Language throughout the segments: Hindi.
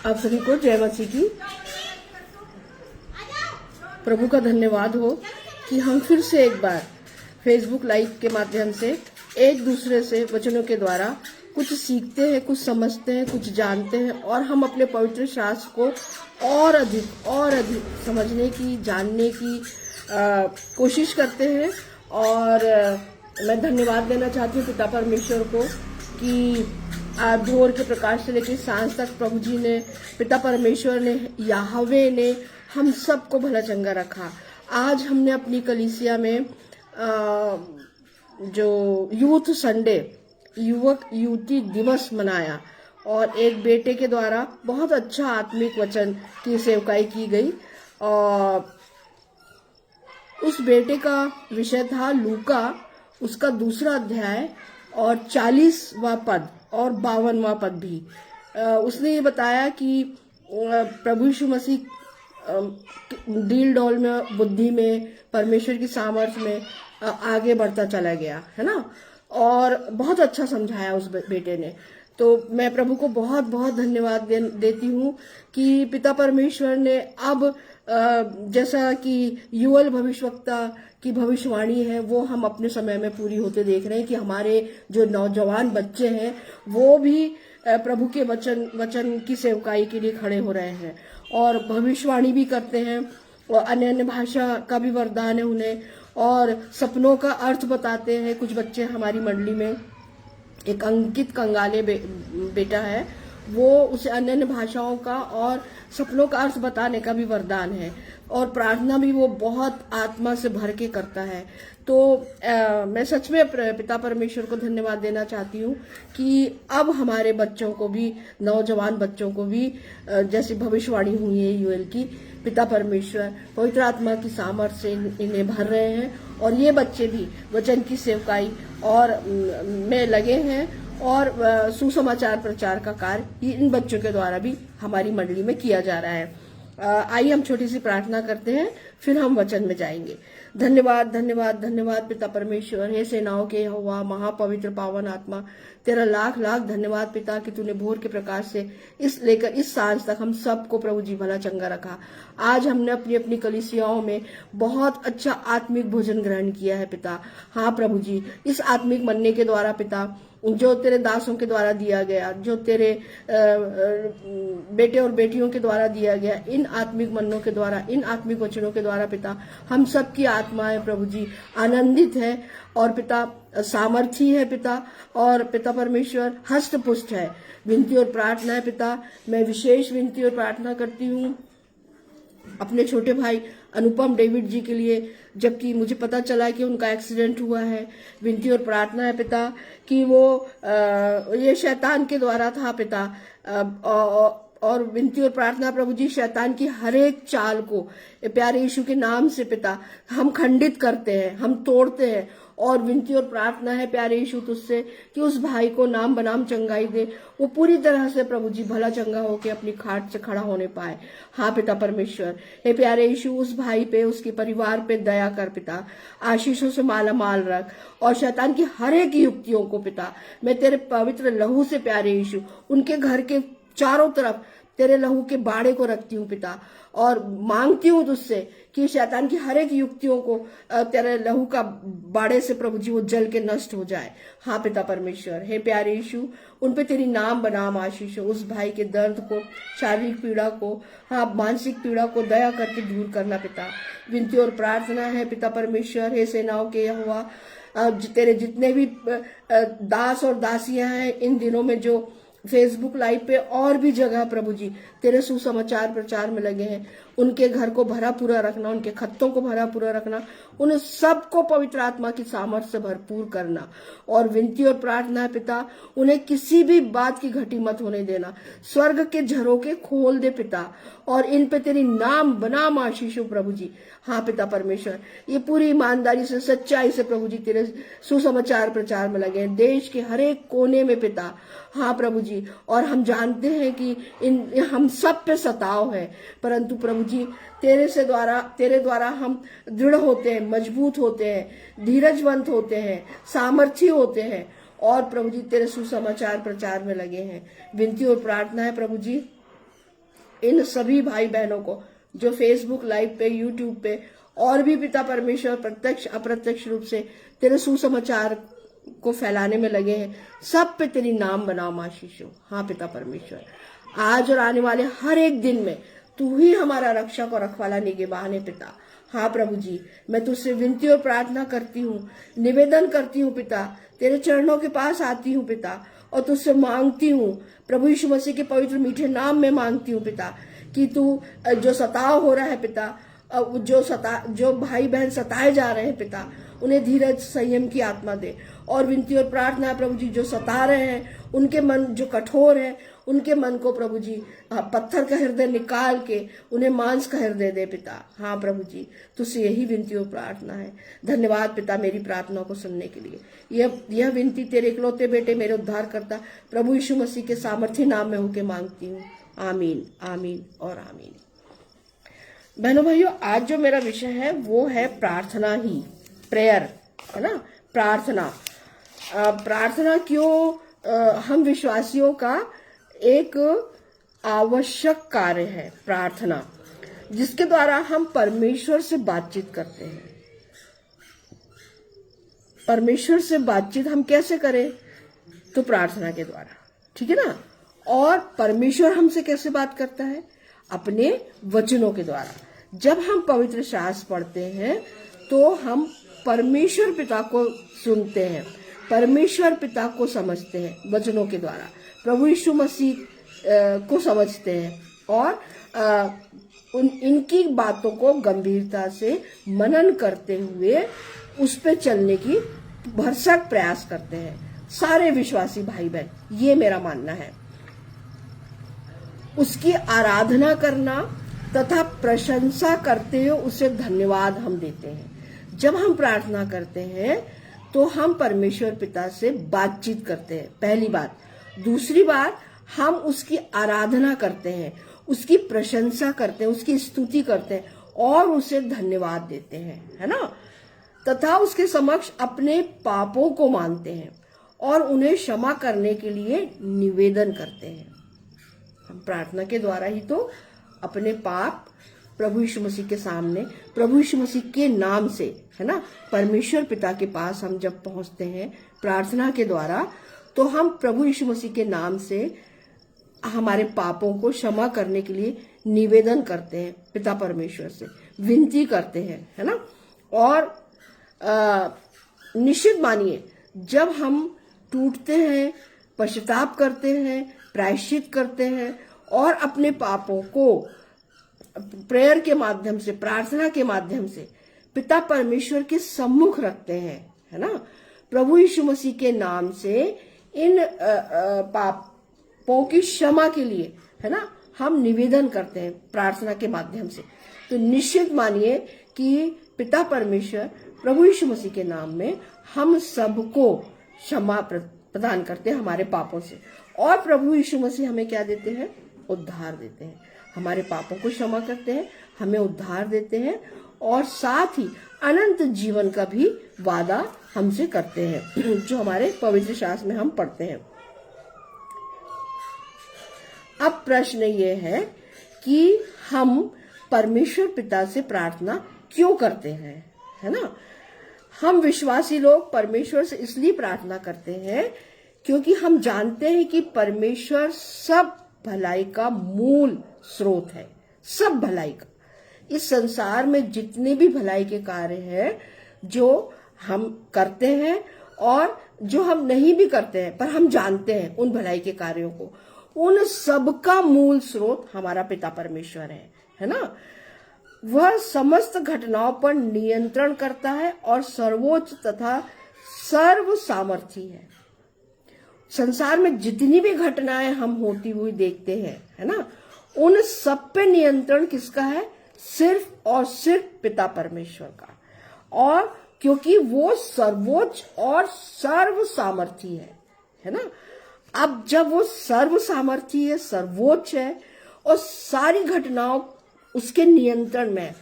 आप सभी को जय मसीह की। प्रभु का धन्यवाद हो कि हम फिर से एक बार फेसबुक लाइव के माध्यम से एक दूसरे से वचनों के द्वारा कुछ सीखते हैं, कुछ समझते हैं, कुछ जानते हैं और हम अपने पवित्र शास्त्र को और अधिक समझने की, जानने की कोशिश करते हैं। और मैं धन्यवाद देना चाहती हूँ पिता परमेश्वर को कि भोर के प्रकाश से लेकर सांझ तक प्रभु जी ने, पिता परमेश्वर ने, याहवे ने हम सबको भला चंगा रखा। आज हमने अपनी कलीसिया में जो यूथ संडे, युवक युवती दिवस मनाया और एक बेटे के द्वारा बहुत अच्छा आत्मिक वचन की सेवकाई की गई। और उस बेटे का विषय था लूका, उसका दूसरा अध्याय और 40वां पद और 52वां पद भी। उसने ये बताया कि प्रभु यीशु मसीह डील डॉल में, बुद्धि में, परमेश्वर की सामर्थ्य में आगे बढ़ता चला गया, है ना। और बहुत अच्छा समझाया उस बेटे ने। तो मैं प्रभु को बहुत बहुत धन्यवाद देती हूँ कि पिता परमेश्वर ने अब जैसा कि युवल भविष्यवक्ता की भविष्यवाणी है वो हम अपने समय में पूरी होते देख रहे हैं कि हमारे जो नौजवान बच्चे हैं वो भी प्रभु के वचन की सेवकाई के लिए खड़े हो रहे हैं और भविष्यवाणी भी करते हैं और अन्य अन्य भाषा का भी वरदान है उन्हें और सपनों का अर्थ बताते हैं। कुछ बच्चे हमारी मंडली में, एक अंकित कंगाले बेटा है, वो उसे अन्य अन्य भाषाओं का और सपनों का अर्थ बताने का भी वरदान है और प्रार्थना भी वो बहुत आत्मा से भर के करता है। तो मैं सच में पिता परमेश्वर को धन्यवाद देना चाहती हूँ कि अब हमारे बच्चों को भी, नौजवान बच्चों को भी जैसी भविष्यवाणी हुई है यूएल की, पिता परमेश्वर पवित्र आत्मा की सामर्थ्य से इन्हें भर रहे हैं और ये बच्चे भी वचन की सेवकाई और में लगे हैं और सुसमाचार प्रचार का कार्य इन बच्चों के द्वारा भी हमारी मंडली में किया जा रहा है। आइए हम छोटी सी प्रार्थना करते हैं, फिर हम वचन में जाएंगे। धन्यवाद धन्यवाद धन्यवाद पिता परमेश्वर, हे सेनाओं के यहोवा, महापवित्र पावन आत्मा, तेरा लाख लाख धन्यवाद पिता कि तूने भोर के प्रकाश से लेकर इस सांझ तक हम सबको प्रभु जी भला चंगा रखा। आज हमने अपनी अपनी कलीसियाओं में बहुत अच्छा आत्मिक भोजन ग्रहण किया है पिता। हाँ प्रभु जी, इस आत्मिक मन्ने के द्वारा पिता, जो तेरे दासों के द्वारा दिया गया, जो तेरे बेटे और बेटियों के द्वारा दिया गया, इन आत्मिक मन्नों के द्वारा, इन आत्मिक वचनों के द्वारा पिता, हम सबकी आत्माएं प्रभु जी आनंदित है और पिता सामर्थी है पिता, और पिता परमेश्वर हस्तपुष्ट है। विनती और प्रार्थना है पिता, मैं विशेष विनती और प्रार्थना करती हूँ अपने छोटे भाई अनुपम डेविड जी के लिए, जबकि मुझे पता चला कि उनका एक्सीडेंट हुआ है। विनती और प्रार्थना है पिता कि वो ये शैतान के द्वारा था पिता, और विनती और प्रार्थना प्रभु जी शैतान की हर एक चाल को प्यारे यीशु के नाम से पिता हम खंडित करते हैं, हम तोड़ते हैं। और विनती और प्रार्थना है प्यारे यीशु तुझसे कि उस भाई को नाम बनाम चंगाई दे, वो पूरी तरह से प्रभु जी भला चंगा होके अपनी खाट से खड़ा होने पाए। हाँ पिता परमेश्वर, हे प्यारे यीशु उस भाई पे, उसके परिवार पे दया कर पिता, आशीषों से माला माल रख और शैतान की हर एक युक्तियों को पिता मैं तेरे पवित्र लहू से प्यारे यीशु उनके घर के चारों तरफ तेरे लहू के बाड़े को रखती हूँ पिता, और मांगती हूँ तुझसे कि शैतान की हर एक युक्तियों को तेरे लहू का बाड़े से प्रभु जी वो जल के नष्ट हो जाए। हाँ पिता परमेश्वर, हे प्यारे यीशु उन पे तेरी नाम बनाम आशीष हो, उस भाई के दर्द को, शारीरिक पीड़ा को, हाँ मानसिक पीड़ा को दया करके दूर करना पिता। विनती और प्रार्थना है पिता परमेश्वर, हे सेनाओं के यहोवा, तेरे जितने भी दास और दासियां हैं इन दिनों में जो फेसबुक लाइव पे और भी जगह प्रभु जी तेरे सुसमाचार प्रचार में लगे हैं, उनके घर को भरा पूरा रखना, उनके खत्तों को भरा पूरा रखना, उन सबको पवित्र आत्मा की सामर्थ्य से भरपूर करना। और विनती और प्रार्थना है पिता, उन्हें किसी भी बात की घटी मत होने देना, स्वर्ग के झरोके खोल दे पिता, और इन पे तेरी नाम बनाम आशीष हो प्रभु जी। हाँ पिता परमेश्वर, ये पूरी ईमानदारी से, सच्चाई से प्रभु जी तेरे सुसमाचार प्रचार में लगे हैं देश के हर एक कोने में पिता। हाँ प्रभु जी, और हम जानते हैं कि हम सब पे सताव है, परंतु प्रभु जी तेरे द्वारा हम दृढ़ होते हैं, मजबूत होते हैं, धीरजवंत होते हैं, सामर्थी होते हैं, और प्रभु जी तेरे सुसमाचार प्रचार में लगे हैं। विनती और प्रार्थना है प्रभु जी इन सभी भाई बहनों को जो फेसबुक लाइव पे, यूट्यूब पे और भी पिता परमेश्वर प्रत्यक्ष अप्रत्यक्ष रूप से तेरे सुसमाचार को फैलाने में लगे हैं, सब पे तेरी नाम बनाओ माँ शीशो। हाँ पिता परमेश्वर, आज और आने वाले हर एक दिन में तू ही हमारा रक्षक और रखवाला निगहबान है पिता। हाँ प्रभु जी, मैं तुझसे विनती और प्रार्थना करती हूँ, निवेदन करती हूँ पिता, तेरे चरणों के पास आती हूँ पिता, और तुझसे मांगती हूँ प्रभु यीशु मसीह के पवित्र मीठे नाम में मांगती हूँ पिता, कि तू जो सताव हो रहा है पिता, जो भाई बहन सताए जा रहे हैं पिता, उन्हें धीरज संयम की आत्मा दे। और विनती और प्रार्थना है प्रभु जी, जो सता रहे हैं उनके मन जो कठोर है, उनके मन को प्रभु जी पत्थर का हृदय निकाल के उन्हें मांस का हृदय दे पिता। हाँ प्रभु जी, तुझसे यही विनती और प्रार्थना है। धन्यवाद पिता मेरी प्रार्थना को सुनने के लिए। यह विनती तेरे इकलौते बेटे मेरे उद्धार करता प्रभु यीशु मसीह के सामर्थ्य नाम में होके मांगती हूँ। आमीन, आमीन और आमीन। बहनों भाइयों, आज जो मेरा विषय है वो है प्रार्थना ही, प्रेयर, है ना। प्रार्थना क्यों हम विश्वासियों का एक आवश्यक कार्य है प्रार्थना, जिसके द्वारा हम परमेश्वर से बातचीत करते हैं। परमेश्वर से बातचीत हम कैसे करें? तो प्रार्थना के द्वारा, ठीक है ना। और परमेश्वर हमसे कैसे बात करता है? अपने वचनों के द्वारा। जब हम पवित्र शास्त्र पढ़ते हैं तो हम परमेश्वर पिता को सुनते हैं, परमेश्वर पिता को समझते हैं वचनों के द्वारा, प्रभु यीशु मसीह को समझते हैं, और इनकी बातों को गंभीरता से मनन करते हुए उस पे चलने की भरसक प्रयास करते हैं सारे विश्वासी भाई बहन। ये मेरा मानना है। उसकी आराधना करना तथा प्रशंसा करते हुए उसे धन्यवाद हम देते हैं। जब हम प्रार्थना करते हैं तो हम परमेश्वर पिता से बातचीत करते हैं, पहली बात। दूसरी बात, हम उसकी आराधना करते हैं, उसकी प्रशंसा करते हैं, उसकी स्तुति करते हैं और उसे धन्यवाद देते हैं, है ना। तथा उसके समक्ष अपने पापों को मानते हैं और उन्हें क्षमा करने के लिए निवेदन करते हैं। हम प्रार्थना के द्वारा ही तो अपने पाप प्रभु यीशु मसीह के सामने, प्रभु यीशु मसीह के नाम से, है ना, परमेश्वर पिता के पास हम जब पहुंचते हैं प्रार्थना के द्वारा, तो हम प्रभु यीशु मसीह के नाम से हमारे पापों को क्षमा करने के लिए निवेदन करते हैं, पिता परमेश्वर से विनती करते हैं, है ना। और निश्चित मानिए, जब हम टूटते हैं, पश्चाताप करते हैं, प्रायश्चित करते हैं और अपने पापों को प्रेयर के माध्यम से, प्रार्थना के माध्यम से पिता परमेश्वर के सम्मुख रखते हैं, है ना, प्रभु यीशु मसीह के नाम से इन पापों की क्षमा के लिए, है ना, हम निवेदन करते हैं प्रार्थना के माध्यम से। तो निश्चित मानिए कि पिता परमेश्वर प्रभु यीशु मसीह के नाम में हम सबको क्षमा प्रदान करते हैं हमारे पापों से। और प्रभु यीशु मसीह हमें क्या देते हैं? उद्धार देते हैं। हमारे पापों को क्षमा करते हैं, हमें उद्धार देते हैं और साथ ही अनंत जीवन का भी वादा हमसे करते हैं, जो हमारे पवित्र शास्त्र में हम पढ़ते हैं। अब प्रश्न ये है कि हम परमेश्वर पिता से प्रार्थना क्यों करते हैं, है ना। हम विश्वासी लोग परमेश्वर से इसलिए प्रार्थना करते हैं क्योंकि हम जानते हैं कि परमेश्वर सब भलाई का मूल स्रोत है, सब भलाई का। इस संसार में जितने भी भलाई के कार्य हैं जो हम करते हैं और जो हम नहीं भी करते हैं पर हम जानते हैं उन भलाई के कार्यों को, उन सब का मूल स्रोत हमारा पिता परमेश्वर है ना। वह समस्त घटनाओं पर नियंत्रण करता है और सर्वोच्च तथा सर्व सामर्थी है। संसार में जितनी भी घटनाएं हम होती हुई देखते हैं, है ना, उन सब पे नियंत्रण किसका है? सिर्फ और सिर्फ पिता परमेश्वर का। और क्योंकि वो सर्वोच्च और सर्व सामर्थी है ना। अब जब वो सर्व सामर्थी है, सर्वोच्च है और सारी घटनाओं उसके नियंत्रण में,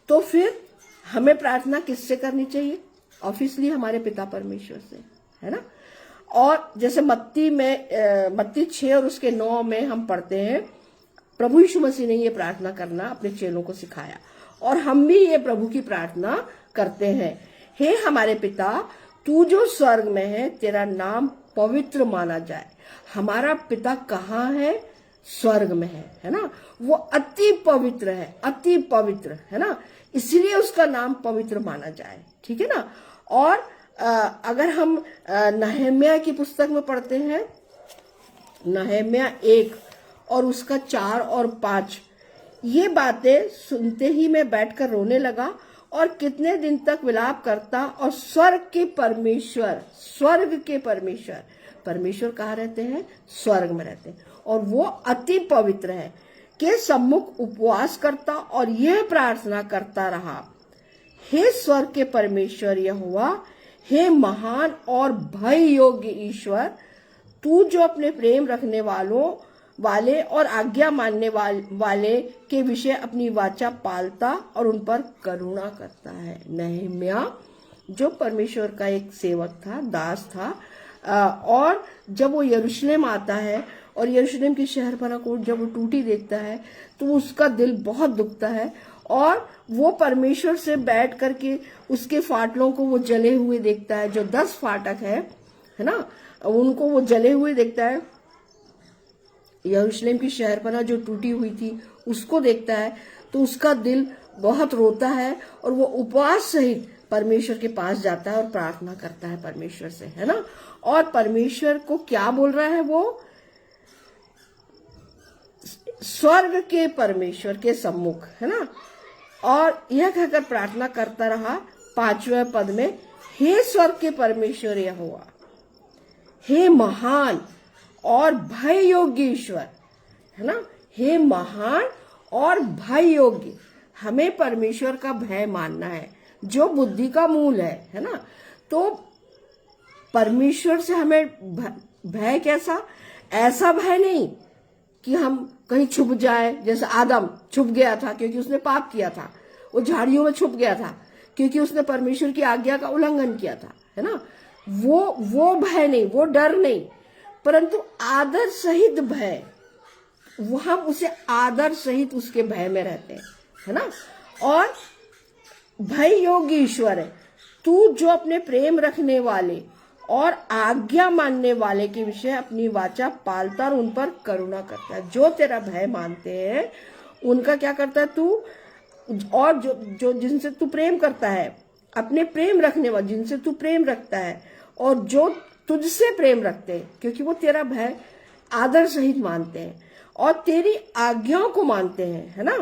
तो फिर हमें प्रार्थना किससे करनी चाहिए? ऑब्वियसली हमारे पिता परमेश्वर से, है ना। और जैसे मत्ती 6 और उसके 9 में हम पढ़ते हैं, प्रभु यीशु मसीह ने ये प्रार्थना करना अपने चेलों को सिखाया और हम भी ये प्रभु की प्रार्थना करते हैं। हे हमारे पिता, तू जो स्वर्ग में है, तेरा नाम पवित्र माना जाए। हमारा पिता कहाँ है? स्वर्ग में है ना। वो अति पवित्र है, अति पवित्र है ना, इसलिए उसका नाम पवित्र माना जाए। ठीक है ना। और अगर हम नहम्याह की पुस्तक में पढ़ते हैं, नहम्याह 1 और उसका 4 और 5, ये बातें सुनते ही मैं बैठकर रोने लगा और कितने दिन तक विलाप करता। और स्वर्ग के परमेश्वर, परमेश्वर कहाँ रहते हैं? स्वर्ग में रहते हैं, और वो अति पवित्र है के सम्मुख उपवास करता और यह प्रार्थना करता रहा, हे स्वर्ग के परमेश्वर यहोवा, हे महान और भय योग्य ईश्वर, तू जो अपने प्रेम रखने वाले और आज्ञा मानने वाले के विषय अपनी वाचा पालता और उन पर करुणा करता है। नहम्याह जो परमेश्वर का एक सेवक था, दास था, और जब वो यरूशलेम आता है और यरूशलेम की शहरपनाह कोट जब वो टूटी देखता है तो उसका दिल बहुत दुखता है, और वो परमेश्वर से बैठ करके उसके फाटलों को वो जले हुए देखता है। जो 10 फाटक है ना, उनको वो जले हुए देखता है। यरूशलेम की शहरपनाह जो टूटी हुई थी उसको देखता है तो उसका दिल बहुत रोता है, और वो उपवास सहित परमेश्वर के पास जाता है और प्रार्थना करता है परमेश्वर से, है ना। और परमेश्वर को क्या बोल रहा है? वो स्वर्ग के परमेश्वर के सम्मुख, है ना। और यह कहकर प्रार्थना करता रहा 5वें पद में, हे स्वर्ग के परमेश्वर यहोवा, हे महान और भय योग्य ईश्वर, है ना। हे महान और भय योग्य, हमें परमेश्वर का भय मानना है जो बुद्धि का मूल है ना। तो परमेश्वर से हमें भय कैसा? ऐसा भय नहीं कि हम कहीं छुप जाए, जैसे आदम छुप गया था क्योंकि उसने पाप किया था, वो झाड़ियों में छुप गया था क्योंकि उसने परमेश्वर की आज्ञा का उल्लंघन किया था, है ना। वो भय नहीं, वो डर नहीं, परंतु आदर सहित भय, वो हम उसे आदर सहित उसके भय में रहते हैं, है ना। और भय योग्य ईश्वर है, तू जो अपने प्रेम रखने वाले और आज्ञा मानने वाले के विषय अपनी वाचा पालता और उन पर करुणा करता है। जो तेरा भय मानते हैं उनका क्या करता है तू, और जो जिनसे तू प्रेम करता है, अपने प्रेम रखने वाले जिनसे तू प्रेम रखता है, और जो तुझसे प्रेम रखते हैं क्योंकि वो तेरा भय आदर सहित मानते हैं और तेरी आज्ञाओं को मानते हैं, है ना,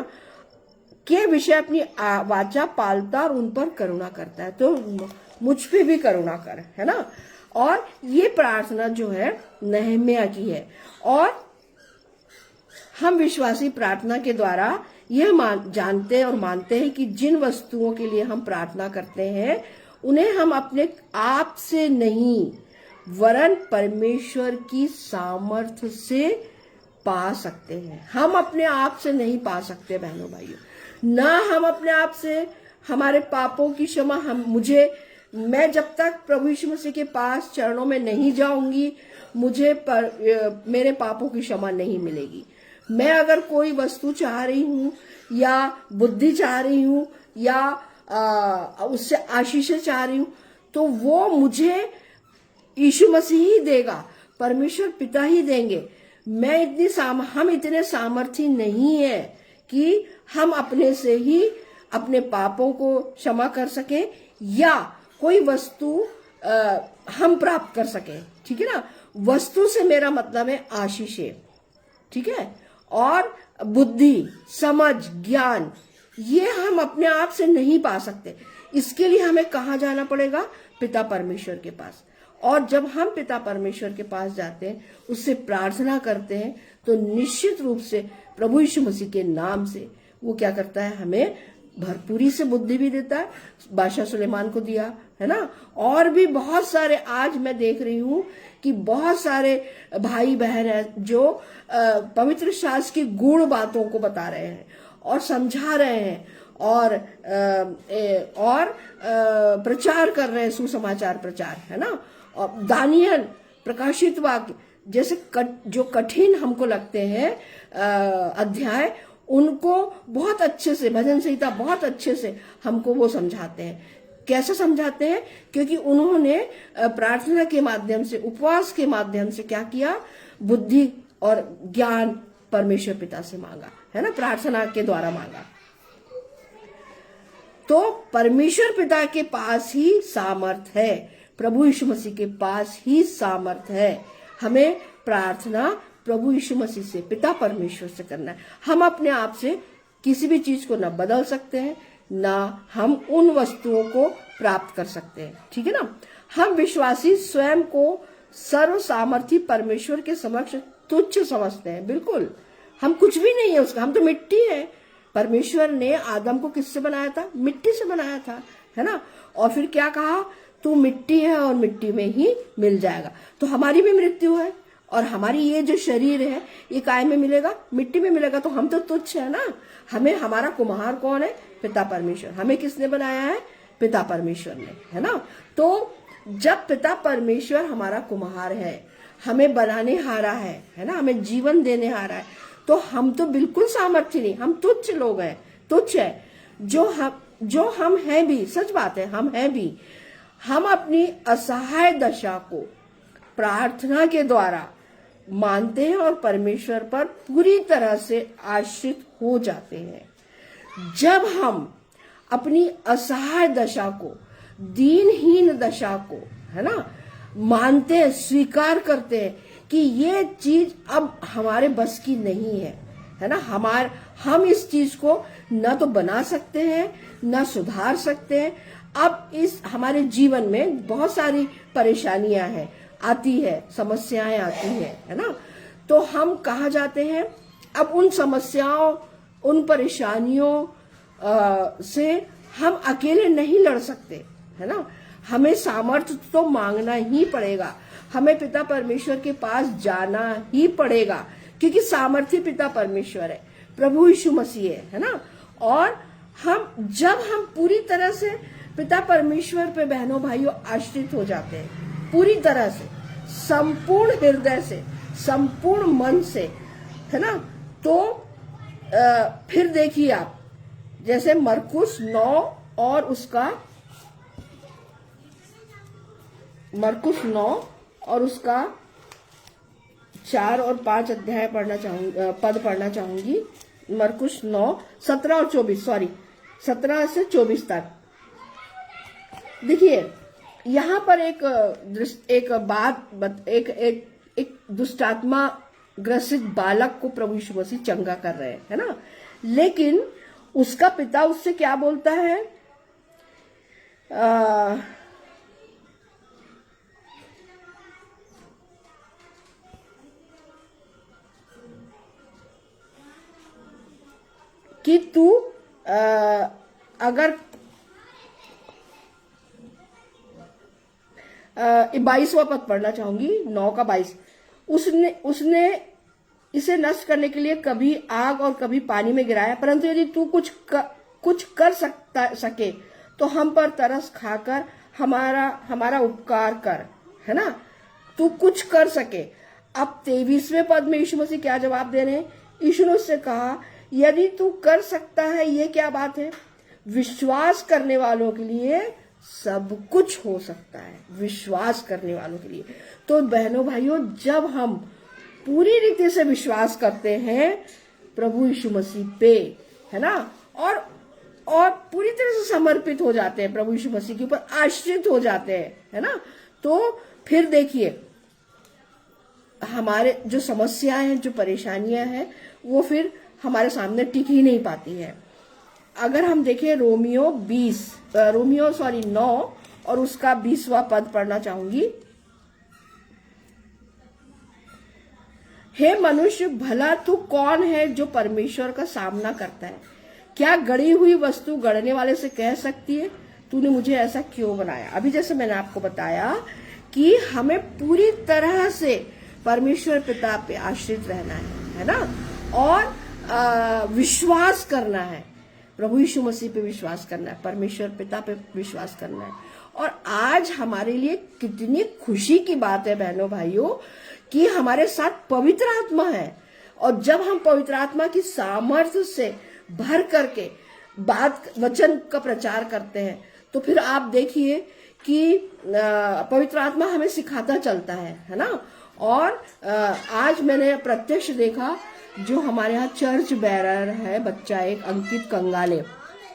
के विषय अपनी वाचा पालता और उन पर करुणा करता है। तो मुझ पे भी करुणा कर, है ना। और ये प्रार्थना जो है नहम्याह की है, और हम विश्वासी प्रार्थना के द्वारा यह जानते और मानते हैं कि जिन वस्तुओं के लिए हम प्रार्थना करते हैं उन्हें हम अपने आप से नहीं वरन परमेश्वर की सामर्थ्य से पा सकते हैं। हम अपने आप से नहीं पा सकते बहनों भाइयों, ना हम अपने आप से हमारे पापों की क्षमा मैं जब तक प्रभु यीशु मसीह के पास चरणों में नहीं जाऊंगी मेरे पापों की क्षमा नहीं मिलेगी। मैं अगर कोई वस्तु चाह रही हूँ या बुद्धि चाह रही हूँ या उससे आशीष चाह रही हूँ तो वो मुझे यीशु मसीह ही देगा, परमेश्वर पिता ही देंगे। हम इतने सामर्थी नहीं है कि हम अपने से ही अपने पापों को क्षमा कर सके या कोई वस्तु हम प्राप्त कर सके, ठीक है ना। वस्तु से मेरा मतलब है आशीष, ठीक है, और बुद्धि, समझ, ज्ञान, ये हम अपने आप से नहीं पा सकते। इसके लिए हमें कहाँ जाना पड़ेगा? पिता परमेश्वर के पास। और जब हम पिता परमेश्वर के पास जाते हैं, उससे प्रार्थना करते हैं, तो निश्चित रूप से प्रभु यीशु मसीह के नाम से वो क्या करता है, हमें भरपूरी से बुद्धि भी देता है। बादशाह सुलेमान को दिया, है ना। और भी बहुत सारे, आज मैं देख रही हूँ कि बहुत सारे भाई बहन हैं जो पवित्र शास्त्र की गूढ़ बातों को बता रहे हैं और समझा रहे हैं और प्रचार कर रहे हैं, सुसमाचार प्रचार, है ना। और दानियल, प्रकाशित वाक्य, जैसे जो कठिन हमको लगते हैं अध्याय, उनको बहुत अच्छे से भजन संहिता बहुत अच्छे से हमको वो समझाते हैं। कैसे समझाते हैं? क्योंकि उन्होंने प्रार्थना के माध्यम से, उपवास के माध्यम से क्या किया? बुद्धि और ज्ञान परमेश्वर पिता से मांगा, है ना, प्रार्थना के द्वारा मांगा। तो परमेश्वर पिता के पास ही सामर्थ है, प्रभु यीशु मसीह के पास ही सामर्थ है। हमें प्रार्थना प्रभु यीशु मसीह से, पिता परमेश्वर से करना है। हम अपने आप से किसी भी चीज को ना बदल सकते हैं, ना हम उन वस्तुओं को प्राप्त कर सकते हैं, ठीक है ना। हम विश्वासी स्वयं को सर्व सामर्थी परमेश्वर के समक्ष तुच्छ समझते हैं। बिल्कुल, हम कुछ भी नहीं है उसका, हम तो मिट्टी है। परमेश्वर ने आदम को किससे बनाया था? मिट्टी से बनाया था, है ना। और फिर क्या कहा? तू मिट्टी है और मिट्टी में ही मिल जाएगा। तो हमारी भी मृत्यु है, और हमारी ये जो शरीर है ये काय में मिलेगा? मिट्टी में मिलेगा। तो हम तो तुच्छ है ना। हमें, हमारा कुम्हार कौन है? पिता परमेश्वर। हमें किसने बनाया है? पिता परमेश्वर ने, है ना। तो जब पिता परमेश्वर हमारा कुम्हार है, हमें बनाने हारा है ना, हमें जीवन देने हारा है, तो हम तो बिल्कुल सामर्थ्य नहीं, हम तुच्छ लोग हैं, तुच्छ है। जो हम हैं भी, सच बात है, हम हैं भी, हम अपनी असहाय दशा को प्रार्थना के द्वारा मानते हैं और परमेश्वर पर पूरी तरह से आश्रित हो जाते हैं। जब हम अपनी असहाय दशा को, दीनहीन दशा को, है ना, मानते हैं, स्वीकार करते हैं कि ये चीज अब हमारे बस की नहीं है ना। हम इस चीज को न तो बना सकते हैं, न सुधार सकते हैं। अब इस हमारे जीवन में बहुत सारी परेशानियां हैं, आती है, समस्याएं आती है ना। तो हम कहाँ जाते हैं? अब उन समस्याओं, उन परेशानियों से हम अकेले नहीं लड़ सकते, है ना। हमें सामर्थ्य तो मांगना ही पड़ेगा, हमें पिता परमेश्वर के पास जाना ही पड़ेगा, क्योंकि सामर्थ्य पिता परमेश्वर है, प्रभु यीशु मसीह है ना। और जब हम पूरी तरह से पिता परमेश्वर पे, बहनों भाइयों, आश्रित हो जाते हैं, पूरी तरह से, संपूर्ण हृदय से, संपूर्ण मन से, है ना, तो फिर देखिए आप, जैसे मरकुस 9 और उसका 4 और 5 अध्याय पढ़ना चाहूंगी, पद पढ़ना चाहूंगी। मरकुस 9, 17 और 24, सॉरी 17 से 24 तक। देखिए यहाँ पर एक दुष्टात्मा ग्रसित बालक को प्रभु यीशु मसीह चंगा कर रहे हैं, है ना। लेकिन उसका पिता उससे क्या बोलता है? कि तू अगर 22वां पद पढ़ना चाहूंगी, 9 का 22। उसने इसे नष्ट करने के लिए कभी आग और कभी पानी में गिराया, परंतु यदि तू कुछ कर सके तो हम पर तरस खाकर हमारा उपकार कर, है ना। तू कुछ कर सके। अब 23वें पद में यीशु मसीह क्या जवाब दे रहे हैं? यीशु ने उससे कहा, यदि तू कर सकता है, ये क्या बात है? विश्वास करने वालों के लिए सब कुछ हो सकता है, विश्वास करने वालों के लिए। तो बहनों भाइयों, जब हम पूरी रीति से विश्वास करते हैं प्रभु यीशु मसीह पे, है ना, और पूरी तरह से समर्पित हो जाते हैं, प्रभु यीशु मसीह के ऊपर आश्रित हो जाते हैं, है ना, तो फिर देखिए हमारे जो समस्याएं हैं, जो परेशानियां हैं, वो फिर हमारे सामने टिक ही नहीं पाती है। अगर हम देखें रोमियो 9 और उसका 20वां पद पढ़ना चाहूंगी। हे मनुष्य, भला तू कौन है जो परमेश्वर का सामना करता है? क्या गढ़ी हुई वस्तु गढ़ने वाले से कह सकती है, तूने मुझे ऐसा क्यों बनाया? अभी जैसे मैंने आपको बताया कि हमें पूरी तरह से परमेश्वर पिता पे आश्रित रहना है ना, और विश्वास करना है, प्रभु यीशु मसीह पे विश्वास करना है, परमेश्वर पिता पे विश्वास करना है। और आज हमारे लिए कितनी खुशी की बात है बहनों भाइयों कि हमारे साथ पवित्र आत्मा है, और जब हम पवित्र आत्मा की सामर्थ्य से भर करके बात वचन का प्रचार करते हैं, तो फिर आप देखिए कि पवित्र आत्मा हमें सिखाता चलता है ना। और आज मैंने प्रत्यक्ष देखा, जो हमारे यहाँ चर्च बैरर है बच्चा एक अंकित कंगाले,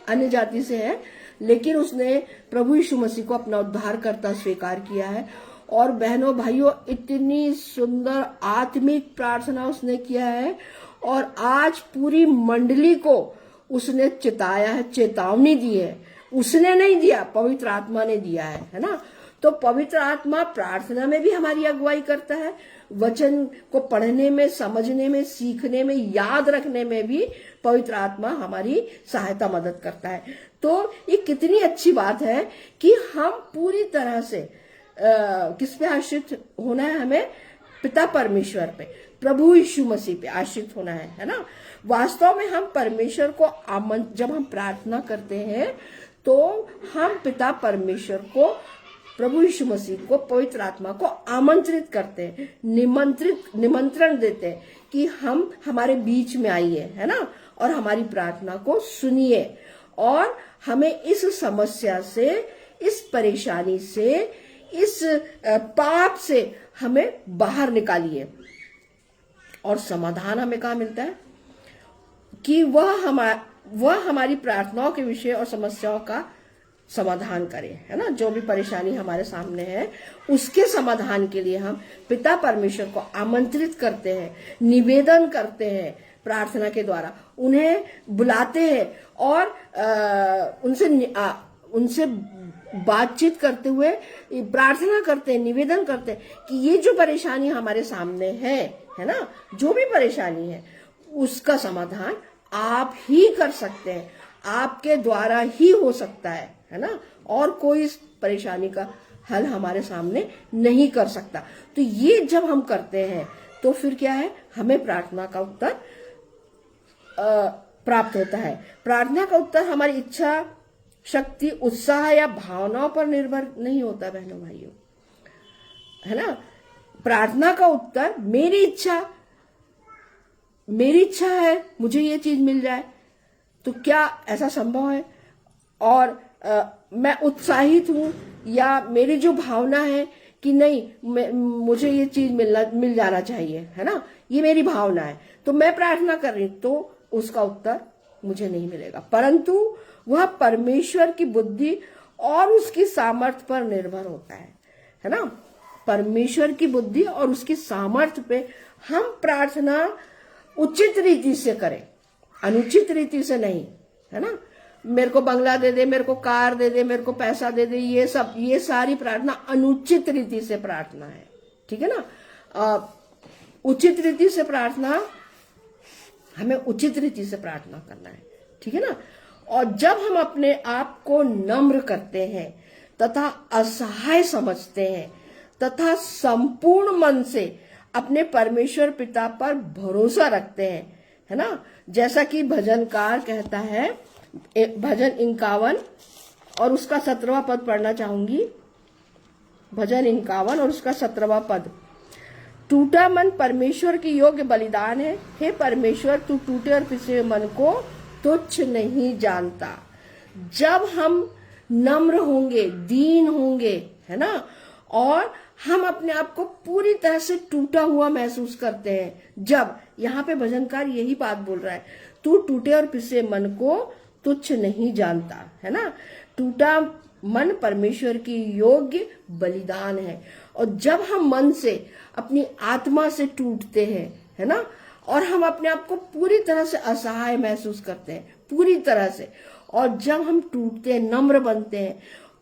अन्य जाति से है, लेकिन उसने प्रभु यीशु मसीह को अपना उद्धारकर्ता स्वीकार किया है। और बहनों भाइयों, इतनी सुंदर आत्मिक प्रार्थना उसने किया है, और आज पूरी मंडली को उसने चिताया है, चेतावनी दी है। उसने नहीं दिया, पवित्र आत्मा ने दिया है ना। तो पवित्र आत्मा प्रार्थना में भी हमारी अगुवाई करता है, वचन को पढ़ने में, समझने में, सीखने में, याद रखने में भी पवित्र आत्मा हमारी सहायता मदद करता है। तो ये कितनी अच्छी बात है कि हम पूरी तरह से किस पे आश्रित होना है? हमें पिता परमेश्वर पे, प्रभु यीशु मसीह पे आश्रित होना है ना। वास्तव में हम परमेश्वर को जब हम प्रार्थना करते हैं तो हम पिता परमेश्वर को, प्रभु यीशु मसीह को, पवित्र आत्मा को आमंत्रित करते हैं, निमंत्रण देते हैं कि हम हमारे बीच में आइए, है ना, और हमारी प्रार्थना को सुनिए, और हमें इस समस्या से, इस परेशानी से, इस पाप से हमें बाहर निकालिए। और समाधान हमें कहाँ मिलता है? कि वह हमारी प्रार्थनाओं के विषय और समस्याओं का समाधान करे, है ना। जो भी परेशानी हमारे सामने है उसके समाधान के लिए हम पिता परमेश्वर को आमंत्रित करते हैं, निवेदन करते हैं, प्रार्थना के द्वारा उन्हें बुलाते हैं, और उनसे बातचीत करते हुए प्रार्थना करते हैं, निवेदन करते हैं कि ये जो परेशानी हमारे सामने है ना, जो भी परेशानी है उसका समाधान आप ही कर सकते हैं, आपके द्वारा ही हो सकता है ना, और कोई इस परेशानी का हल हमारे सामने नहीं कर सकता। तो ये जब हम करते हैं तो फिर क्या है? हमें प्रार्थना का उत्तर प्राप्त होता है। प्रार्थना का उत्तर हमारी इच्छा, शक्ति, उत्साह या भावनाओं पर निर्भर नहीं होता बहनों भाइयों, है ना। प्रार्थना का उत्तर मेरी इच्छा है मुझे ये चीज मिल जाए, तो क्या ऐसा संभव है? और मैं उत्साहित हूं, या मेरी जो भावना है कि नहीं मुझे ये चीज मिल जाना चाहिए, है ना, ये मेरी भावना है, तो मैं प्रार्थना कर रही हूं, तो उसका उत्तर मुझे नहीं मिलेगा। परंतु वह परमेश्वर की बुद्धि और उसकी सामर्थ्य पर निर्भर होता है ना। परमेश्वर की बुद्धि और उसकी सामर्थ्य पे हम प्रार्थना उचित रीति से करें, अनुचित रीति से नहीं, है ना। मेरे को बंगला दे दे, मेरे को कार दे दे, मेरे को पैसा दे दे, ये सारी प्रार्थना अनुचित रीति से प्रार्थना है, ठीक है ना। उचित रीति से प्रार्थना, हमें उचित रीति से प्रार्थना करना है, ठीक है ना। और जब हम अपने आप को नम्र करते हैं तथा असहाय समझते हैं तथा संपूर्ण मन से अपने परमेश्वर पिता पर भरोसा रखते हैं, है ना, जैसा कि भजनकार कहता है, भजन 51 और उसका 17वां पद पढ़ना चाहूंगी। भजन 51 और उसका 17वां पद। टूटा मन परमेश्वर की योग्य बलिदान है, हे परमेश्वर तू टूटे और पिसे मन को तुच्छ नहीं जानता। जब हम नम्र होंगे, दीन होंगे, है ना, और हम अपने आप को पूरी तरह से टूटा हुआ महसूस करते हैं, जब यहाँ पे भजनकार यही बात बोल रहा है, तू टूटे और पिसे मन को तुच्छ नहीं जानता, है ना। टूटा मन परमेश्वर की योग्य बलिदान है। और जब हम मन से, अपनी आत्मा से टूटते हैं, है ना, और हम अपने आप को पूरी तरह से असहाय महसूस करते हैं, पूरी तरह से, और जब हम टूटते हैं, नम्र बनते हैं,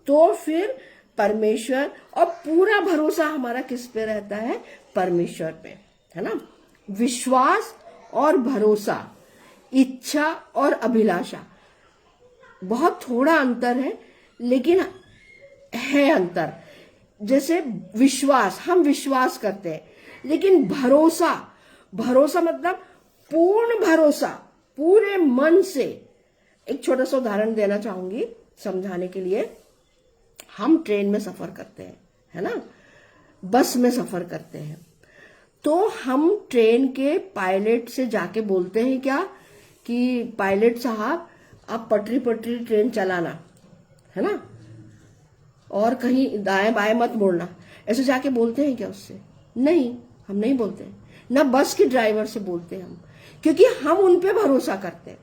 तो फिर परमेश्वर, और पूरा भरोसा हमारा किस पे रहता है? परमेश्वर पे, है ना। विश्वास और भरोसा, इच्छा और अभिलाषा, बहुत थोड़ा अंतर है, लेकिन है अंतर। जैसे विश्वास, हम विश्वास करते हैं, लेकिन भरोसा मतलब पूर्ण भरोसा, पूरे मन से। एक छोटा सा उदाहरण देना चाहूंगी समझाने के लिए। हम ट्रेन में सफर करते हैं, है ना, बस में सफर करते हैं, तो हम ट्रेन के पायलट से जाके बोलते हैं क्या कि पायलट साहब आप पटरी पटरी ट्रेन चलाना, है ना, और कहीं दाएं बाएं मत मोड़ना, ऐसे जाके बोलते हैं क्या उससे? नहीं, हम नहीं बोलते। ना बस के ड्राइवर से बोलते हैं हम, क्योंकि हम उन पे भरोसा करते हैं।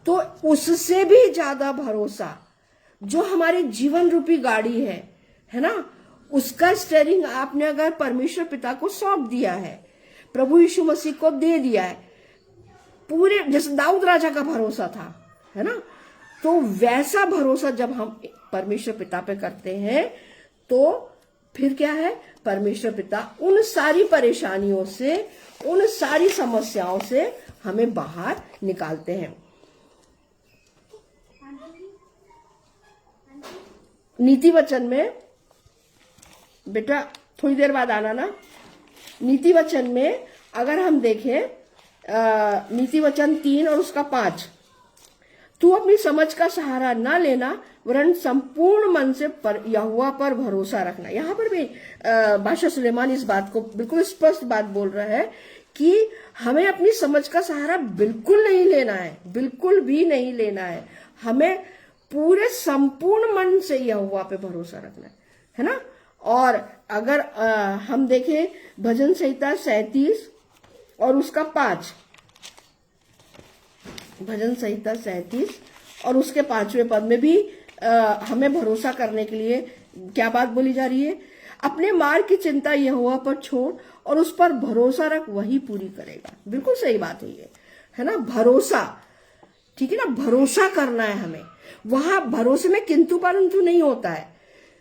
तो उससे भी ज्यादा भरोसा जो हमारे जीवन रूपी गाड़ी है ना, उसका स्टीयरिंग आपने अगर परमेश्वर पिता को सौंप दिया है, प्रभु यीशु मसीह को दे दिया है, पूरे जैसे दाऊद राजा का भरोसा था, है ना, तो वैसा भरोसा जब हम परमेश्वर पिता पे करते हैं तो फिर क्या है, परमेश्वर पिता उन सारी परेशानियों से, उन सारी समस्याओं से हमें बाहर निकालते हैं। नीति वचन में, बेटा थोड़ी देर बाद आना ना, नीति वचन में अगर हम देखें नीति वचन 3 और उसका 5, तू अपनी समझ का सहारा ना लेना वरन संपूर्ण मन से यहोवा पर भरोसा रखना। यहाँ पर भी बादशाह सुलेमान इस बात को बिल्कुल स्पष्ट बात बोल रहा है कि हमें अपनी समझ का सहारा बिल्कुल नहीं लेना है, बिल्कुल भी नहीं लेना है। हमें पूरे संपूर्ण मन से यहोवा पे भरोसा रखना है ना। और अगर हम देखें भजन संहिता 37 और उसका 5, भजन संहिता 37 और उसके 5वें पद में भी हमें भरोसा करने के लिए क्या बात बोली जा रही है, अपने मार्ग की चिंता यहोवा पर छोड़ और उस पर भरोसा रख, वही पूरी करेगा। बिल्कुल सही बात है ये, है ना, भरोसा, ठीक है ना, भरोसा करना है हमें। वहां भरोसे में किंतु परंतु नहीं होता है,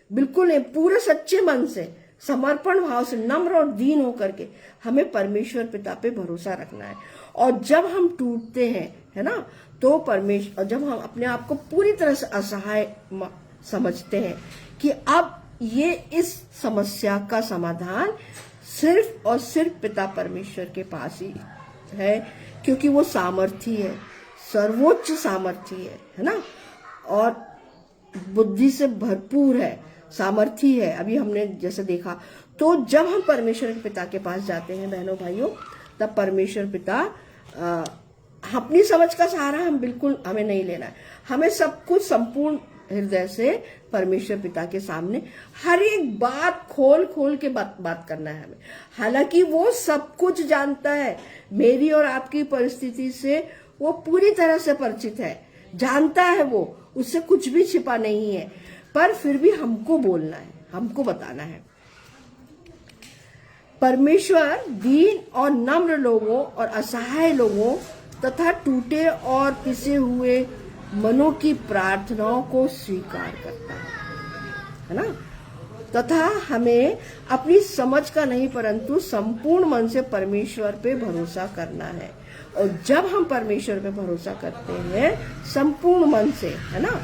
बिल्कुल पूरे सच्चे मन से, समर्पण भाव से, नम्र और दीन होकर के हमें परमेश्वर पिता पे भरोसा रखना है। और जब हम टूटते हैं, है ना, तो परमेश्वर, जब हम अपने आप को पूरी तरह से असहाय समझते हैं कि अब ये इस समस्या का समाधान सिर्फ और सिर्फ पिता परमेश्वर के पास ही है, क्योंकि वो सामर्थी है, सर्वोच्च सामर्थी है ना, और बुद्धि से भरपूर है, सामर्थी है। अभी हमने जैसे देखा, तो जब हम परमेश्वर के पिता के पास जाते हैं बहनों भाइयों, तब परमेश्वर पिता अपनी समझ का सहारा हम बिल्कुल हमें नहीं लेना है। हमें सब कुछ संपूर्ण हृदय से परमेश्वर पिता के सामने हर एक बात खोल खोल के बात करना है हमें। हालांकि वो सब कुछ जानता है, मेरी और आपकी परिस्थिति से वो पूरी तरह से परिचित है, जानता है, वो उससे कुछ भी छिपा नहीं है, पर फिर भी हमको बोलना है, हमको बताना है। परमेश्वर दीन और नम्र लोगों और असहाय लोगों तथा टूटे और पिसे हुए मनों की प्रार्थनाओं को स्वीकार करता है ना, तथा हमें अपनी समझ का नहीं परंतु संपूर्ण मन से परमेश्वर पे भरोसा करना है। और जब हम परमेश्वर पे भरोसा करते हैं संपूर्ण मन से, है ना,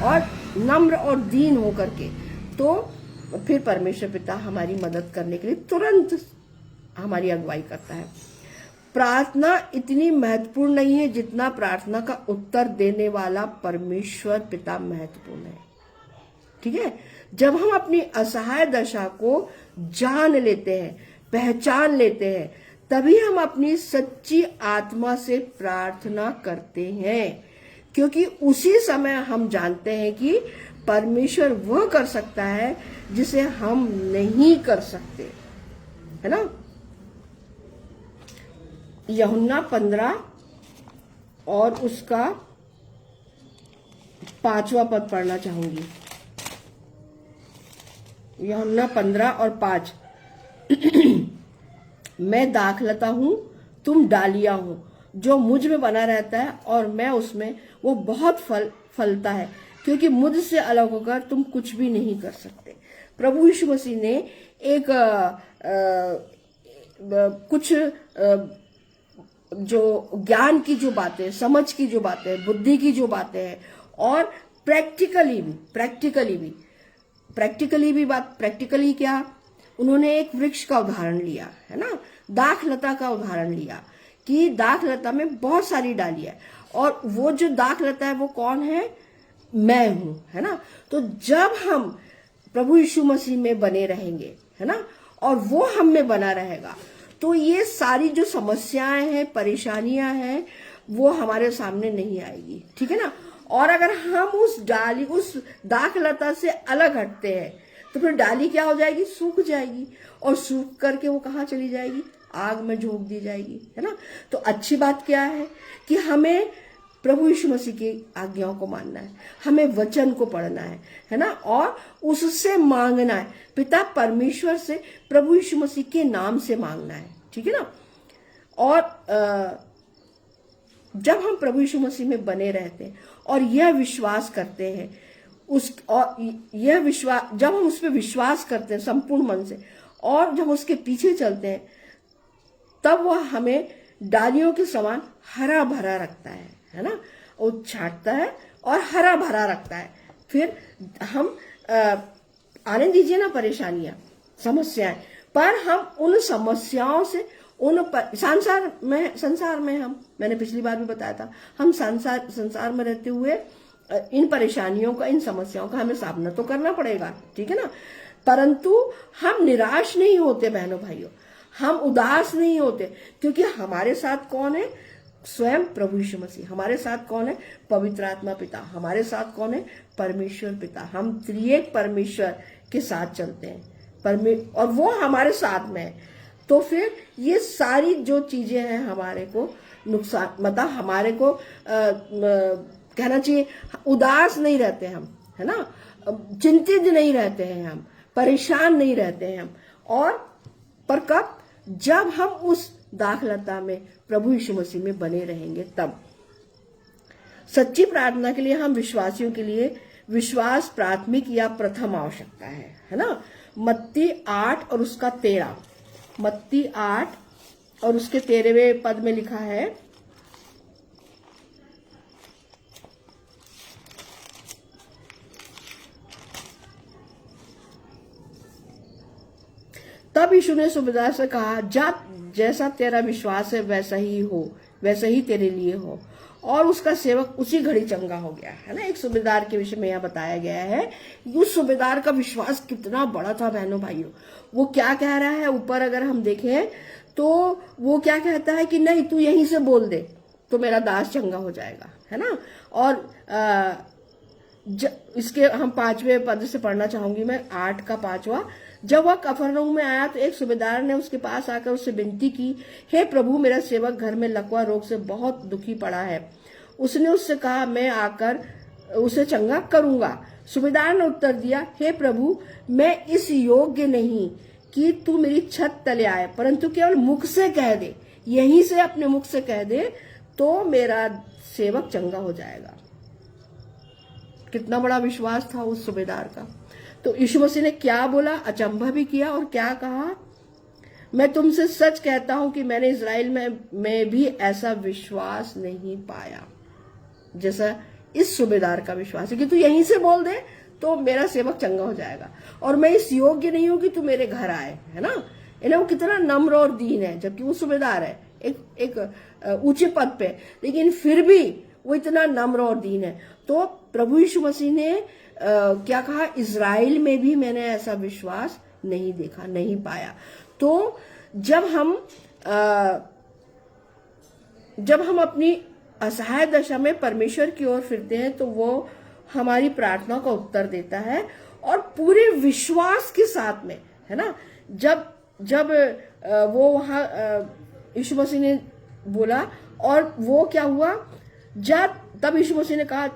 और नम्र और दीन होकर के, तो फिर परमेश्वर पिता हमारी मदद करने के लिए तुरंत हमारी अगुवाई करता है। प्रार्थना इतनी महत्वपूर्ण नहीं है जितना प्रार्थना का उत्तर देने वाला परमेश्वर पिता महत्वपूर्ण है, ठीक है। जब हम अपनी असहाय दशा को जान लेते हैं, पहचान लेते हैं, तभी हम अपनी सच्ची आत्मा से प्रार्थना करते हैं, क्योंकि उसी समय हम जानते हैं कि परमेश्वर वह कर सकता है जिसे हम नहीं कर सकते, है ना। यूहन्ना 15 और उसका 5वां पद पढ़ना चाहूंगी। यूहन्ना 15 और 5 मैं दाखलता हूं, तुम डालियां हो, जो मुझ में बना रहता है और मैं उसमें, वो बहुत फलता है, क्योंकि मुझसे अलग होकर तुम कुछ भी नहीं कर सकते। प्रभु यीशु मसीह ने एक कुछ जो ज्ञान की जो बातें, समझ की जो बातें, बुद्धि की जो बातें हैं, और प्रैक्टिकली क्या, उन्होंने एक वृक्ष का उदाहरण लिया, है ना, दाखलता का उदाहरण लिया कि दाखलता में बहुत सारी डालियां, और वो जो दाखलता है वो कौन है, मैं हूं, है ना। तो जब हम प्रभु यीशु मसीह में बने रहेंगे, है ना, और वो हम में बना रहेगा, तो ये सारी जो समस्याएं हैं, परेशानियां हैं, वो हमारे सामने नहीं आएगी, ठीक है ना। और अगर हम उस दाख लता से अलग हटते हैं तो फिर डाली क्या हो जाएगी, सूख जाएगी, और सूख करके वो कहाँ चली जाएगी, आग में झोंक दी जाएगी, है ना। तो अच्छी बात क्या है कि हमें प्रभु यीशु मसीह की आज्ञाओं को मानना है, हमें वचन को पढ़ना है ना, और उससे मांगना है, पिता परमेश्वर से प्रभु यीशु मसीह के नाम से मांगना है, ठीक है ना। और जब हम प्रभु यीशु मसीह में बने रहते हैं और यह विश्वास करते हैं, जब हम उस पर विश्वास करते हैं संपूर्ण मन से, और जब उसके पीछे चलते हैं, तब वह हमें डालियों के समान हरा भरा रखता है ना। वो छांटता है और हरा भरा रखता है। फिर हम आने दीजिए ना परेशानियां, समस्याएं, पर हम उन समस्याओं से, संसार में हम, मैंने पिछली बार भी बताया था, हम संसार में रहते हुए इन परेशानियों का, इन समस्याओं का हमें सामना तो करना पड़ेगा, ठीक है ना। परंतु हम निराश नहीं होते बहनों भाइयों, हम उदास नहीं होते, क्योंकि हमारे साथ कौन है, स्वयं प्रभु यीशु मसीह। हमारे साथ कौन है, पवित्र आत्मा पिता। हमारे साथ कौन है, परमेश्वर पिता। हम त्रिएक परमेश्वर के साथ चलते हैं, और वो हमारे साथ में है। तो फिर ये सारी जो चीजें हैं हमारे को नुकसान, मतलब हमारे को कहना चाहिए, उदास नहीं रहते हम, है ना, चिंतित नहीं रहते हैं हम, परेशान नहीं रहते हैं हम। और पर कब, जब हम उस दाखलता में प्रभु यीशु मसीह में बने रहेंगे तब। सच्ची प्रार्थना के लिए हम विश्वासियों के लिए विश्वास प्राथमिक या प्रथम आवश्यकता है ना। मत्ती 8 और उसका 13, मत्ती 8 और उसके 13वें पद में लिखा है, तब यीशु ने सूबेदार से कहा, जा, जैसा तेरा विश्वास है वैसा ही तेरे लिए हो। और उसका सेवक उसी घड़ी चंगा हो गया, है ना। एक सूबेदार के विषय में यहाँ बताया गया है। उस सूबेदार का विश्वास कितना बड़ा था बहनों भाइयों। वो क्या कह रहा है, ऊपर अगर हम देखें तो वो क्या कहता है कि नहीं, तू यहीं से बोल दे तो मेरा दास चंगा हो जाएगा, है ना। और इसके हम 5वें पद से पढ़ना चाहूंगी मैं, 8 का 5वां। जब वह कफरनहूम में आया तो एक सूबेदार ने उसके पास आकर उससे विनती की, हे प्रभु, मेरा सेवक घर में लकवा रोग से बहुत दुखी पड़ा है। उसने उससे कहा, मैं आकर उसे चंगा करूंगा। सूबेदार ने उत्तर दिया, हे प्रभु, मैं इस योग्य नहीं कि तू मेरी छत तले आए, परंतु केवल मुख से कह दे, यहीं से अपने मुख से कह दे तो मेरा सेवक चंगा हो जाएगा। कितना बड़ा विश्वास था उस सूबेदार का। तो यीशु मसीह ने क्या बोला, अचंभा भी किया और क्या कहा, मैं तुमसे सच कहता हूं कि मैंने इजराइल में भी ऐसा विश्वास नहीं पाया जैसा इस सूबेदार का विश्वास है कि तू यहीं से बोल दे तो मेरा सेवक चंगा हो जाएगा, और मैं इस योग्य नहीं हूं कि तू मेरे घर आए, है ना। इन्हें वो कितना नम्र और दीन है, जबकि वो सूबेदार है एक ऊंचे पद पे, लेकिन फिर भी वो इतना नम्र और दीन है। तो प्रभु यीशु मसीह ने क्या कहा, इजराइल में भी मैंने ऐसा विश्वास नहीं देखा, नहीं पाया। तो जब हम अपनी असहाय दशा में परमेश्वर की ओर फिरते हैं तो वो हमारी प्रार्थना का उत्तर देता है, और पूरे विश्वास के साथ में, है ना। जब वो वहां यीशु मसीह ने बोला, और वो क्या हुआ, तब यीशु मसीह ने कहा,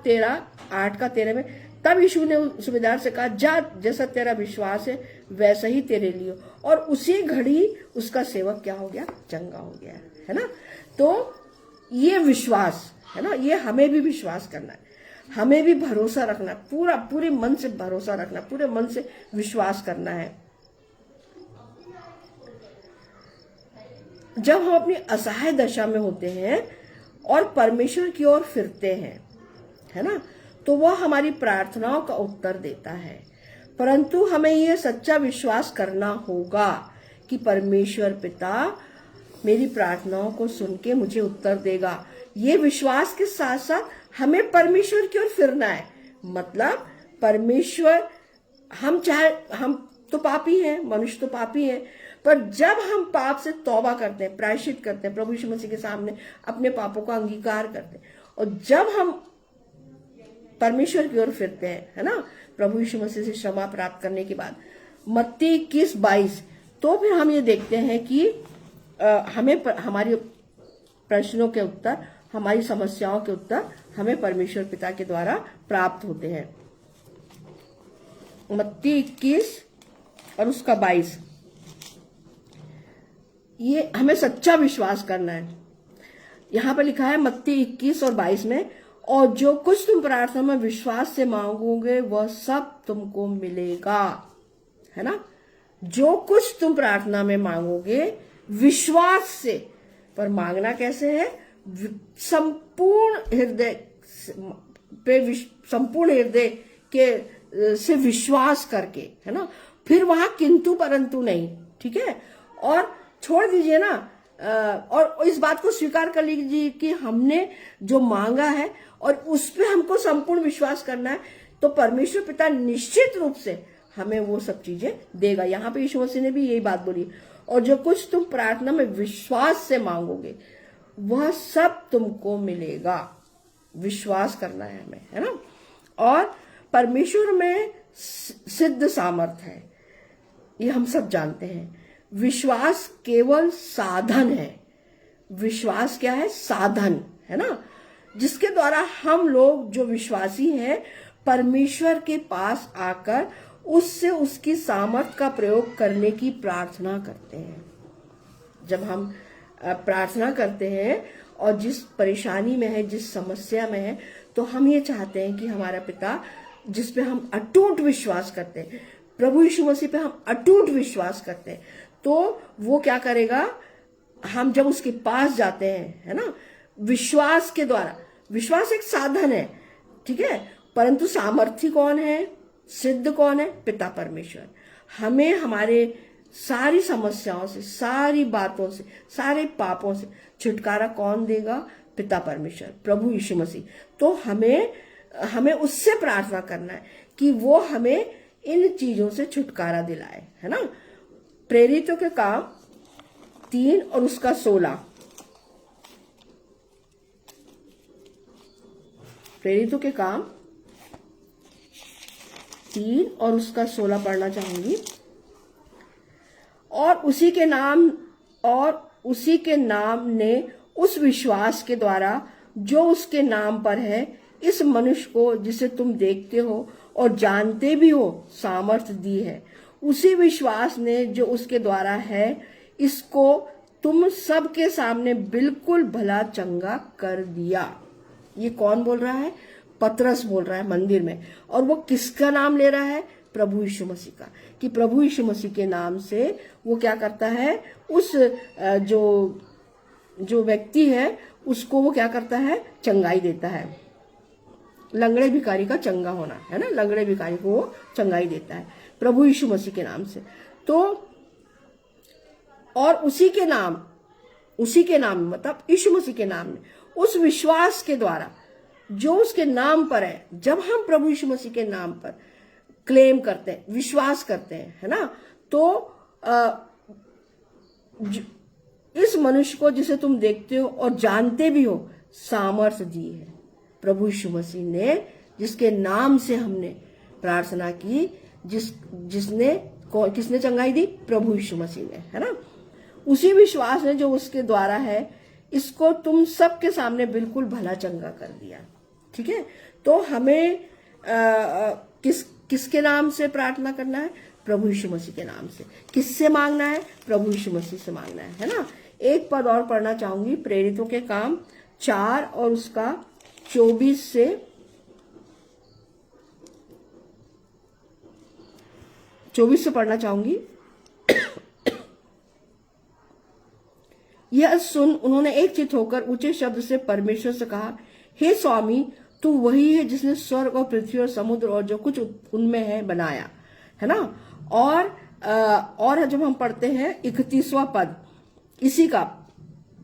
8 का 13 में, तब यीशु ने सूबेदार से कहा, जा, जैसा तेरा विश्वास है वैसा ही तेरे लिए, और उसी घड़ी उसका सेवक क्या हो गया, चंगा हो गया, है ना। तो ये विश्वास है ना, ये हमें भी विश्वास करना है, हमें भी भरोसा रखना, पूरे मन से भरोसा रखना, पूरे मन से विश्वास करना है। जब हम अपनी असहाय दशा में होते हैं और परमेश्वर की ओर फिरते हैं, है ना, तो वह हमारी प्रार्थनाओं का उत्तर देता है। परंतु हमें यह सच्चा विश्वास करना होगा कि परमेश्वर पिता मेरी प्रार्थनाओं को सुन के मुझे उत्तर देगा। ये विश्वास के साथ साथ हमें परमेश्वर की ओर फिरना है। मतलब परमेश्वर, हम तो पापी हैं, मनुष्य तो पापी हैं, पर जब हम पाप से तौबा करते हैं, प्रायश्चित करते हैं, प्रभु यीशु मसीह के सामने अपने पापों का अंगीकार करते हैं, और जब हम परमेश्वर की ओर फिरते हैं, है ना, प्रभु यीशु मसीह से क्षमा प्राप्त करने के बाद, मत्ती 21:22, तो फिर हम ये देखते हैं कि हमारी प्रश्नों के उत्तर, हमारी समस्याओं के उत्तर हमें परमेश्वर पिता के द्वारा प्राप्त होते हैं। मत्ती 21 और उसका 22, ये हमें सच्चा विश्वास करना है। यहां पर लिखा है मत्ती 21 और 22 में, और जो कुछ तुम प्रार्थना में विश्वास से मांगोगे वह सब तुमको मिलेगा, है ना। जो कुछ तुम प्रार्थना में मांगोगे विश्वास से, पर मांगना कैसे है? संपूर्ण हृदय पे, संपूर्ण हृदय के से विश्वास करके, है ना। फिर वहां किंतु परंतु नहीं, ठीक है। और छोड़ दीजिए ना, और इस बात को स्वीकार कर लीजिए कि हमने जो मांगा है और उस पर हमको संपूर्ण विश्वास करना है, तो परमेश्वर पिता निश्चित रूप से हमें वो सब चीजें देगा। यहाँ पे यीशु मसीह ने भी यही बात बोली, और जो कुछ तुम प्रार्थना में विश्वास से मांगोगे वह सब तुमको मिलेगा। विश्वास करना है हमें, है ना। और परमेश्वर में सिद्ध सामर्थ्य है, ये हम सब जानते हैं। विश्वास केवल साधन है। विश्वास क्या है? साधन, है ना, जिसके द्वारा हम लोग जो विश्वासी हैं परमेश्वर के पास आकर उससे उसकी सामर्थ्य का प्रयोग करने की प्रार्थना करते हैं। जब हम प्रार्थना करते हैं और जिस परेशानी में है, जिस समस्या में है, तो हम ये चाहते हैं कि हमारा पिता, जिस पे हम अटूट विश्वास करते हैं, प्रभु यीशु मसीह पे हम अटूट विश्वास करते हैं, तो वो क्या करेगा? हम जब उसके पास जाते हैं, है ना, विश्वास के द्वारा, विश्वास एक साधन है, ठीक है, परंतु सामर्थी कौन है? सिद्ध कौन है? पिता परमेश्वर। हमें हमारे सारी समस्याओं से, सारी बातों से, सारे पापों से छुटकारा कौन देगा? पिता परमेश्वर, प्रभु यीशु मसीह। तो हमें उससे प्रार्थना करना है कि वो हमें इन चीजों से छुटकारा दिलाए, है ना। प्रेरितों के काम 3 और उसका 16, प्रेरितों के काम 3 और उसका 16 पढ़ना चाहूंगी। और उसी के नाम ने उस विश्वास के द्वारा जो उसके नाम पर है, इस मनुष्य को जिसे तुम देखते हो और जानते भी हो सामर्थ्य दी है। उसी विश्वास ने जो उसके द्वारा है, इसको तुम सबके सामने बिल्कुल भला चंगा कर दिया। ये कौन बोल रहा है? पतरस बोल रहा है मंदिर में। और वो किसका नाम ले रहा है? प्रभु यीशु मसीह का। कि प्रभु यीशु मसीह के नाम से वो क्या करता है? उस जो व्यक्ति है उसको वो क्या करता है? चंगाई देता है। लंगड़े भिखारी का चंगा होना, है ना, लंगड़े भिखारी को वो चंगाई देता है प्रभु यीशु मसीह के नाम से। तो और उसी के नाम मतलब यीशु मसीह के नाम में, उस विश्वास के द्वारा जो उसके नाम पर है, जब हम प्रभु यीशु मसीह के नाम पर क्लेम करते हैं, विश्वास करते हैं, है ना, तो इस मनुष्य को जिसे तुम देखते हो और जानते भी हो सामर्थ्य दी है प्रभु यीशु मसीह ने, जिसके नाम से हमने प्रार्थना की, किसने चंगाई दी? प्रभु यीशु मसीह ने, है ना। उसी विश्वास ने जो उसके द्वारा है, इसको तुम सबके सामने बिल्कुल भला चंगा कर दिया, ठीक है। तो हमें किसके नाम से प्रार्थना करना है? प्रभु यीशु मसीह के नाम से। किससे मांगना है? प्रभु यीशु मसीह से मांगना है ना। एक पद और पढ़ना चाहूंगी, प्रेरितों के काम 4 और उसका 24 से पढ़ना चाहूंगी। यह सुन उन्होंने एक चित होकर ऊंचे शब्द से परमेश्वर से कहा, हे स्वामी, तू वही है जिसने स्वर्ग और पृथ्वी और समुद्र और जो कुछ उनमें है बनाया, है ना। और जब हम पढ़ते हैं 31वां पद इसी का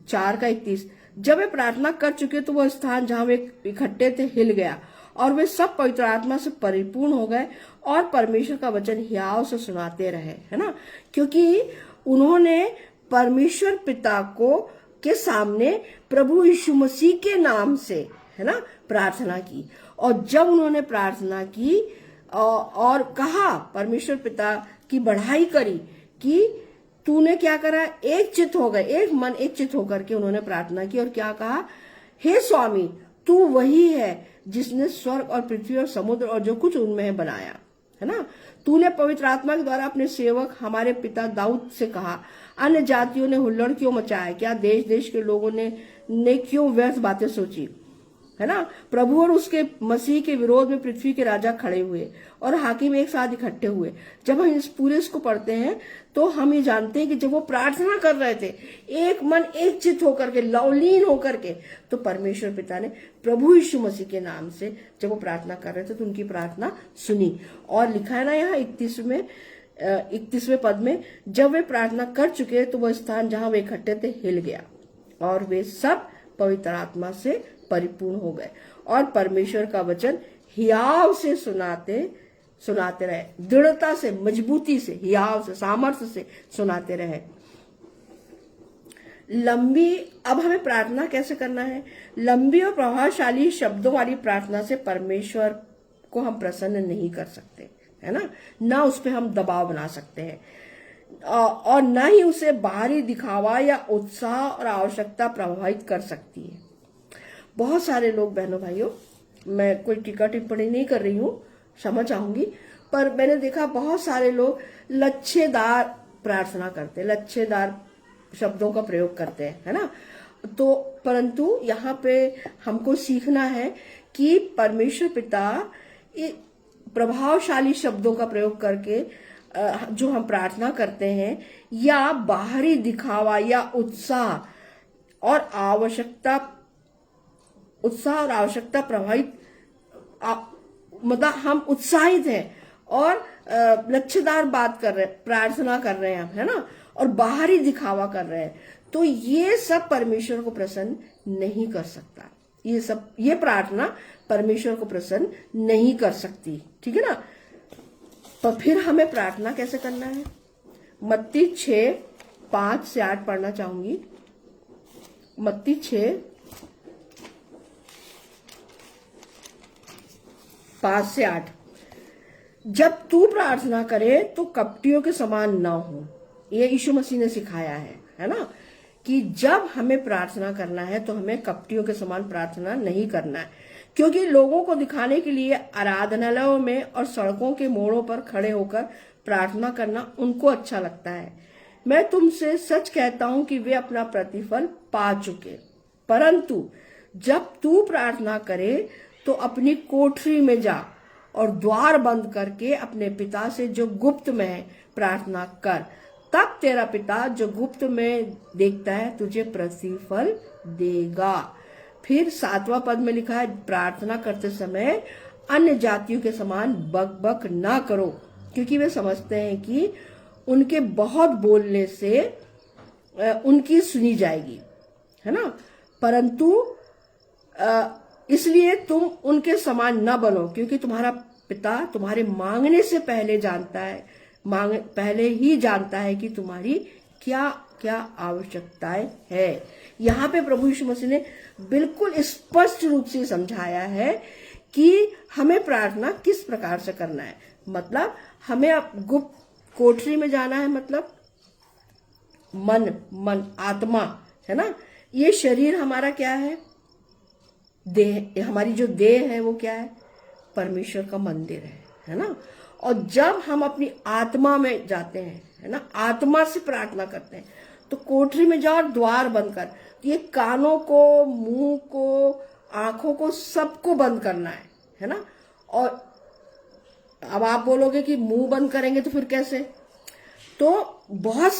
4 का 31, जब वे प्रार्थना कर चुके तो वह स्थान जहां वे इकट्ठे थे हिल गया और वे सब पवित्र आत्मा से परिपूर्ण हो गए और परमेश्वर का वचन हियाव से सुनाते रहे, है ना। क्योंकि उन्होंने परमेश्वर पिता को के सामने प्रभु यीशु मसीह के नाम से, है ना, प्रार्थना की। और जब उन्होंने प्रार्थना की और कहा, परमेश्वर पिता की बढ़ाई करी कि तूने क्या करा, एक चित्त हो गए, एक मन एक चित्त होकर के उन्होंने प्रार्थना की और क्या कहा, हे स्वामी, तू वही है जिसने स्वर्ग और पृथ्वी और समुद्र और जो कुछ उनमें है बनाया, है ना। तूने पवित्र आत्मा के द्वारा अपने सेवक हमारे पिता दाऊद से कहा, अन्य जातियों ने हुल्लड़ क्यों मचाया, क्या देश देश के लोगों ने क्यों व्यर्थ बातें सोची, है ना। प्रभु और उसके मसीह के विरोध में पृथ्वी के राजा खड़े हुए और हाकिम एक साथ इकट्ठे हुए। जब हम इस पूरे इसको पढ़ते हैं तो हम ये जानते हैं कि जब वो प्रार्थना कर रहे थे एक मन एक चित्त होकर के, लवलीन होकर के, तो परमेश्वर पिता ने प्रभु यीशु मसीह के नाम से जब वो प्रार्थना कर रहे थे तो उनकी प्रार्थना सुनी। और लिखा है ना यहाँ 31वें पद में, जब वे प्रार्थना कर चुके तो वह स्थान जहां वे इकट्ठे थे हिल गया और वे सब पवित्र आत्मा से परिपूर्ण हो गए और परमेश्वर का वचन हियाव से सुनाते रहे, दृढ़ता से, मजबूती से, हियाव से, सामर्थ्य से सुनाते रहे। अब हमें प्रार्थना कैसे करना है? लंबी और प्रभावशाली शब्दों वाली प्रार्थना से परमेश्वर को हम प्रसन्न नहीं कर सकते, है ना उस पर हम दबाव बना सकते हैं और न ही उसे बाहरी दिखावा या उत्साह और आवश्यकता प्रभावित कर सकती है। बहुत सारे लोग, बहनों भाइयों, मैं कोई टीका टिप्पणी नहीं कर रही हूं, क्षमा चाहूंगी, पर मैंने देखा बहुत सारे लोग लच्छेदार प्रार्थना करते हैं, लच्छेदार शब्दों का प्रयोग करते हैं, है ना। तो परंतु यहाँ पे हमको सीखना है कि परमेश्वर पिता प्रभावशाली शब्दों का प्रयोग करके जो हम प्रार्थना करते हैं या बाहरी दिखावा या उत्साह और आवश्यकता प्रभावित, मतलब हम उत्साहित हैं और लच्छेदार बात कर रहे हैं, प्रार्थना कर रहे हैं, है ना, और बाहरी दिखावा कर रहे हैं, तो ये सब परमेश्वर को प्रसन्न नहीं कर सकता। ये प्रार्थना परमेश्वर को प्रसन्न नहीं कर सकती, ठीक है ना। तो फिर हमें प्रार्थना कैसे करना है? मत्ती 6:5 से 8 पढ़ना चाहूंगी। मत्ती 6:5 से 8। जब तू प्रार्थना करे तो कपटियों के समान ना हो। ये यीशु मसीह ने सिखाया है ना, कि जब हमें प्रार्थना करना है तो हमें कपटियों के समान प्रार्थना नहीं करना है, क्योंकि लोगों को दिखाने के लिए आराधनालयों में और सड़कों के मोड़ों पर खड़े होकर प्रार्थना करना उनको अच्छा लगता है। मैं तुमसे सच कहता हूं कि वे अपना प्रतिफल पा चुके। परंतु जब तू प्रार्थना करे तो अपनी कोठरी में जा और द्वार बंद करके अपने पिता से जो गुप्त में है प्रार्थना कर, तब तेरा पिता जो गुप्त में देखता है तुझे प्रतिफल देगा। फिर 7वां पद में लिखा है, प्रार्थना करते समय अन्य जातियों के समान बक ना करो, क्योंकि वे समझते हैं कि उनके बहुत बोलने से उनकी सुनी जाएगी, है ना। परंतु इसलिए तुम उनके समान न बनो, क्योंकि तुम्हारा पिता तुम्हारे मांगने से पहले पहले ही जानता है कि तुम्हारी क्या क्या आवश्यकताएं है। यहाँ पे प्रभु यीशु मसीह ने बिल्कुल स्पष्ट रूप से समझाया है कि हमें प्रार्थना किस प्रकार से करना है। मतलब हमें अब गुप्त कोठरी में जाना है, मतलब मन आत्मा, है ना। ये शरीर हमारा क्या है? देह। हमारी जो देह है वो क्या है? परमेश्वर का मंदिर है ना। और जब हम अपनी आत्मा में जाते हैं, है ना, आत्मा से प्रार्थना करते हैं, तो कोठरी में जाओ और द्वार बंद कर। ये कानों को, मुंह को, आंखों को, सबको बंद करना है ना। और अब आप बोलोगे कि मुंह बंद करेंगे तो फिर कैसे? तो बहुत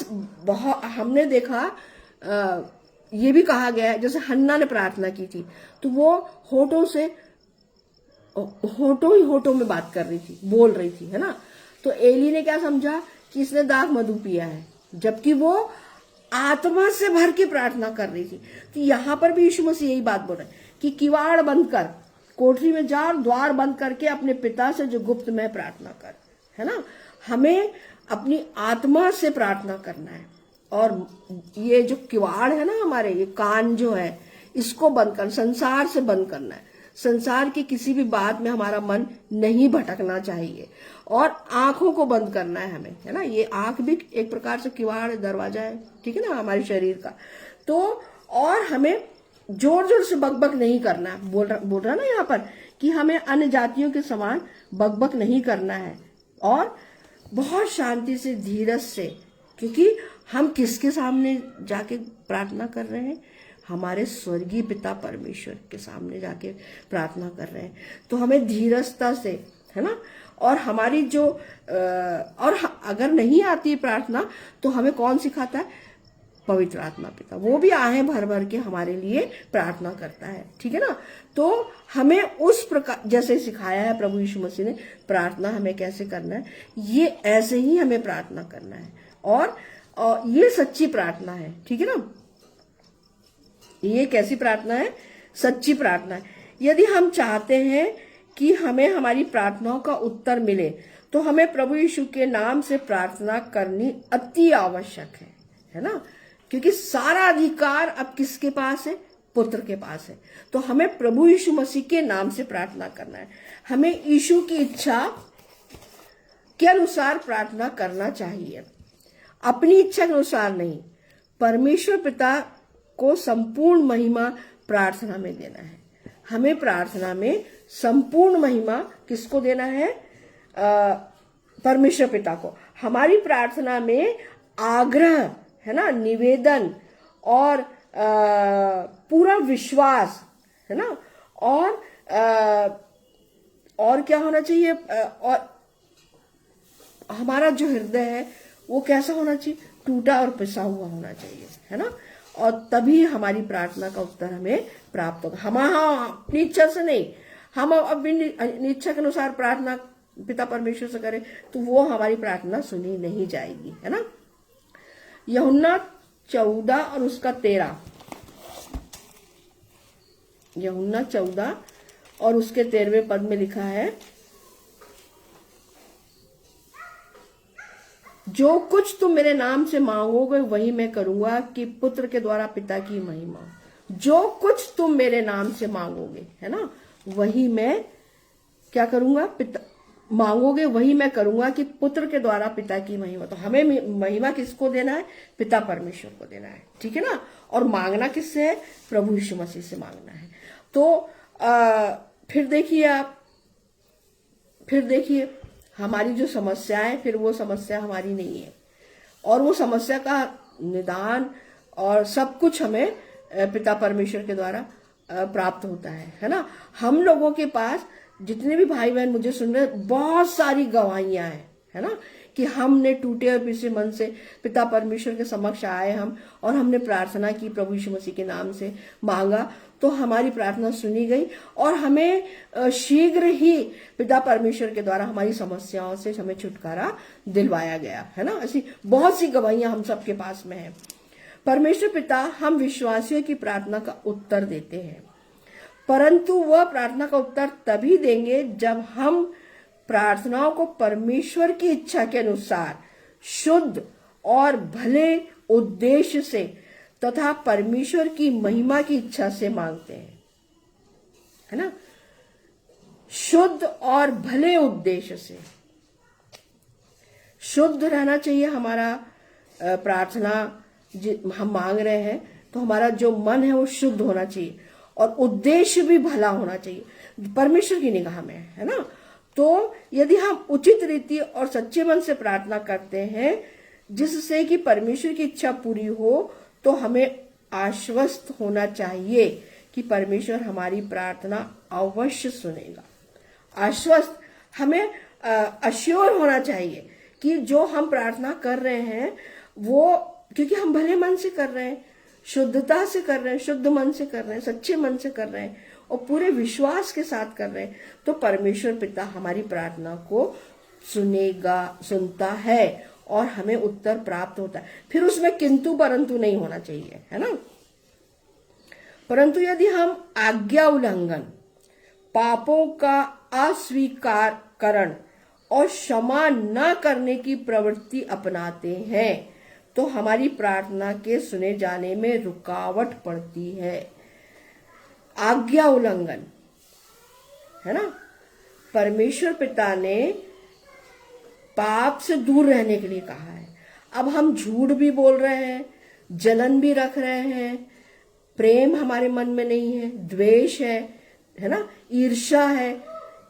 हमने देखा, ये भी कहा गया है, जैसे हन्ना ने प्रार्थना की थी तो वो होठों में बात कर रही थी, बोल रही थी, है ना। तो एली ने क्या समझा कि इसने दाख मधु पिया है, जबकि वो आत्मा से भर के प्रार्थना कर रही थी। तो यहाँ पर भी यीशु मसीह यही बात बोल रहे हैं कि किवाड़ बंद कर, कोठरी में जा और द्वार बंद करके अपने पिता से जो गुप्त में प्रार्थना कर, है ना। हमें अपनी आत्मा से प्रार्थना करना है, और ये जो किवाड़ है ना हमारे, ये कान जो है, इसको बंद कर, संसार से बंद करना है। संसार की किसी भी बात में हमारा मन नहीं भटकना चाहिए, और आंखों को बंद करना है हमें, है ना। ये आंख भी एक प्रकार से किवाड़ है, दरवाजा है, ठीक है ना, हमारे शरीर का। तो और हमें जोर जोर से बकबक नहीं करना है। बोल रहा ना यहाँ पर कि हमें अन्य जातियों के समान बकबक नहीं करना है, और बहुत शांति से, धीरज से, क्योंकि हम किसके सामने जाके प्रार्थना कर रहे हैं? हमारे स्वर्गीय पिता परमेश्वर के सामने जाके प्रार्थना कर रहे हैं। तो हमें धीरजता से, है ना, और हमारी जो और अगर नहीं आती प्रार्थना तो हमें कौन सिखाता है? पवित्र आत्मा पिता, वो भी आहें भर भर के हमारे लिए प्रार्थना करता है, ठीक है ना। तो हमें उस प्रकार जैसे सिखाया है प्रभु यीशु मसीह ने, प्रार्थना हमें कैसे करना है, ये ऐसे ही हमें प्रार्थना करना है, और ये सच्ची प्रार्थना है, ठीक है ना। ये कैसी प्रार्थना है? सच्ची प्रार्थना है। यदि हम चाहते हैं कि हमें हमारी प्रार्थनाओं का उत्तर मिले, तो हमें प्रभु यीशु के नाम से प्रार्थना करनी अति आवश्यक है ना, क्योंकि सारा अधिकार अब किसके पास है? पुत्र के पास है। तो हमें प्रभु यीशु मसीह के नाम से प्रार्थना करना है। हमें यीशु की इच्छा के अनुसार प्रार्थना करना चाहिए, अपनी इच्छा के अनुसार नहीं। परमेश्वर पिता को संपूर्ण महिमा प्रार्थना में देना है। हमें प्रार्थना में संपूर्ण महिमा किसको देना है? परमेश्वर पिता को। हमारी प्रार्थना में आग्रह, है ना, निवेदन और पूरा विश्वास, है ना, और क्या होना चाहिए? और हमारा जो हृदय है वो कैसा होना चाहिए? टूटा और पिसा हुआ होना चाहिए, है ना। और तभी हमारी प्रार्थना का उत्तर हमें प्राप्त होगा। हम अपनी इच्छा से नहीं, हम अपनी इच्छा के अनुसार प्रार्थना पिता परमेश्वर से करें तो वो हमारी प्रार्थना सुनी नहीं जाएगी, है ना। यूहन्ना 14 और उसका 13, यूहन्ना 14 और उसके 13वें पद में लिखा है, जो कुछ तुम मेरे नाम से मांगोगे वही मैं करूंगा, कि पुत्र के द्वारा पिता की महिमा। जो कुछ तुम मेरे नाम से मांगोगे, है ना, वही मैं क्या करूंगा? पिता मांगोगे वही मैं करूंगा, कि पुत्र के द्वारा पिता की महिमा। तो हमें महिमा किसको देना है? पिता परमेश्वर को देना है, ठीक है ना। और मांगना किससे है? प्रभु यीशु मसीह से मांगना है। तो फिर देखिए हमारी जो समस्या है, फिर वो समस्या हमारी नहीं है, और वो समस्या का निदान और सब कुछ हमें पिता परमेश्वर के द्वारा प्राप्त होता है ना। हम लोगों के पास, जितने भी भाई बहन मुझे सुन रहे, बहुत सारी गवाहियां हैं, है ना, कि हमने टूटे और पिसे मन से पिता परमेश्वर के समक्ष आए हम, और हमने प्रार्थना की, प्रभु यीशु मसीह के नाम से मांगा, तो हमारी प्रार्थना सुनी गई, और हमें शीघ्र ही पिता परमेश्वर के द्वारा हमारी समस्याओं से हमें छुटकारा दिलवाया गया, है ना। ऐसी बहुत सी गवाहियां हम सबके पास में है। परमेश्वर पिता हम विश्वासियों की प्रार्थना का उत्तर देते हैं, परंतु वह प्रार्थना का उत्तर तभी देंगे जब हम प्रार्थनाओं को परमेश्वर की इच्छा के अनुसार शुद्ध और भले उद्देश्य से तथा परमेश्वर की महिमा की इच्छा से मांगते हैं, है ना। शुद्ध और भले उद्देश्य से, शुद्ध रहना चाहिए हमारा प्रार्थना हम मांग रहे हैं, तो हमारा जो मन है वो शुद्ध होना चाहिए, और उद्देश्य भी भला होना चाहिए परमेश्वर की निगाह में, है ना। तो यदि हम उचित रीति और सच्चे मन से प्रार्थना करते हैं जिससे कि परमेश्वर की इच्छा पूरी हो, तो हमें आश्वस्त होना चाहिए कि परमेश्वर हमारी प्रार्थना अवश्य सुनेगा। आश्वस्त, हमें अश्योर होना चाहिए कि जो हम प्रार्थना कर रहे हैं वो, क्योंकि हम भले मन से कर रहे हैं, शुद्धता से कर रहे हैं, शुद्ध मन से कर रहे हैं, सच्चे मन से कर रहे हैं, और पूरे विश्वास के साथ कर रहे हैं, तो परमेश्वर पिता हमारी प्रार्थना को सुनता है, और हमें उत्तर प्राप्त होता है। फिर उसमें किंतु परंतु नहीं होना चाहिए, है ना। परंतु यदि हम आज्ञा उल्लंघन, पापों का अस्वीकारण और क्षमा न करने की प्रवृत्ति अपनाते हैं, तो हमारी प्रार्थना के सुने जाने में रुकावट पड़ती है। आज्ञा उल्लंघन, है ना। परमेश्वर पिता ने पाप से दूर रहने के लिए कहा है। अब हम झूठ भी बोल रहे हैं, जलन भी रख रहे हैं, प्रेम हमारे मन में नहीं है, द्वेष है ना, ईर्ष्या है,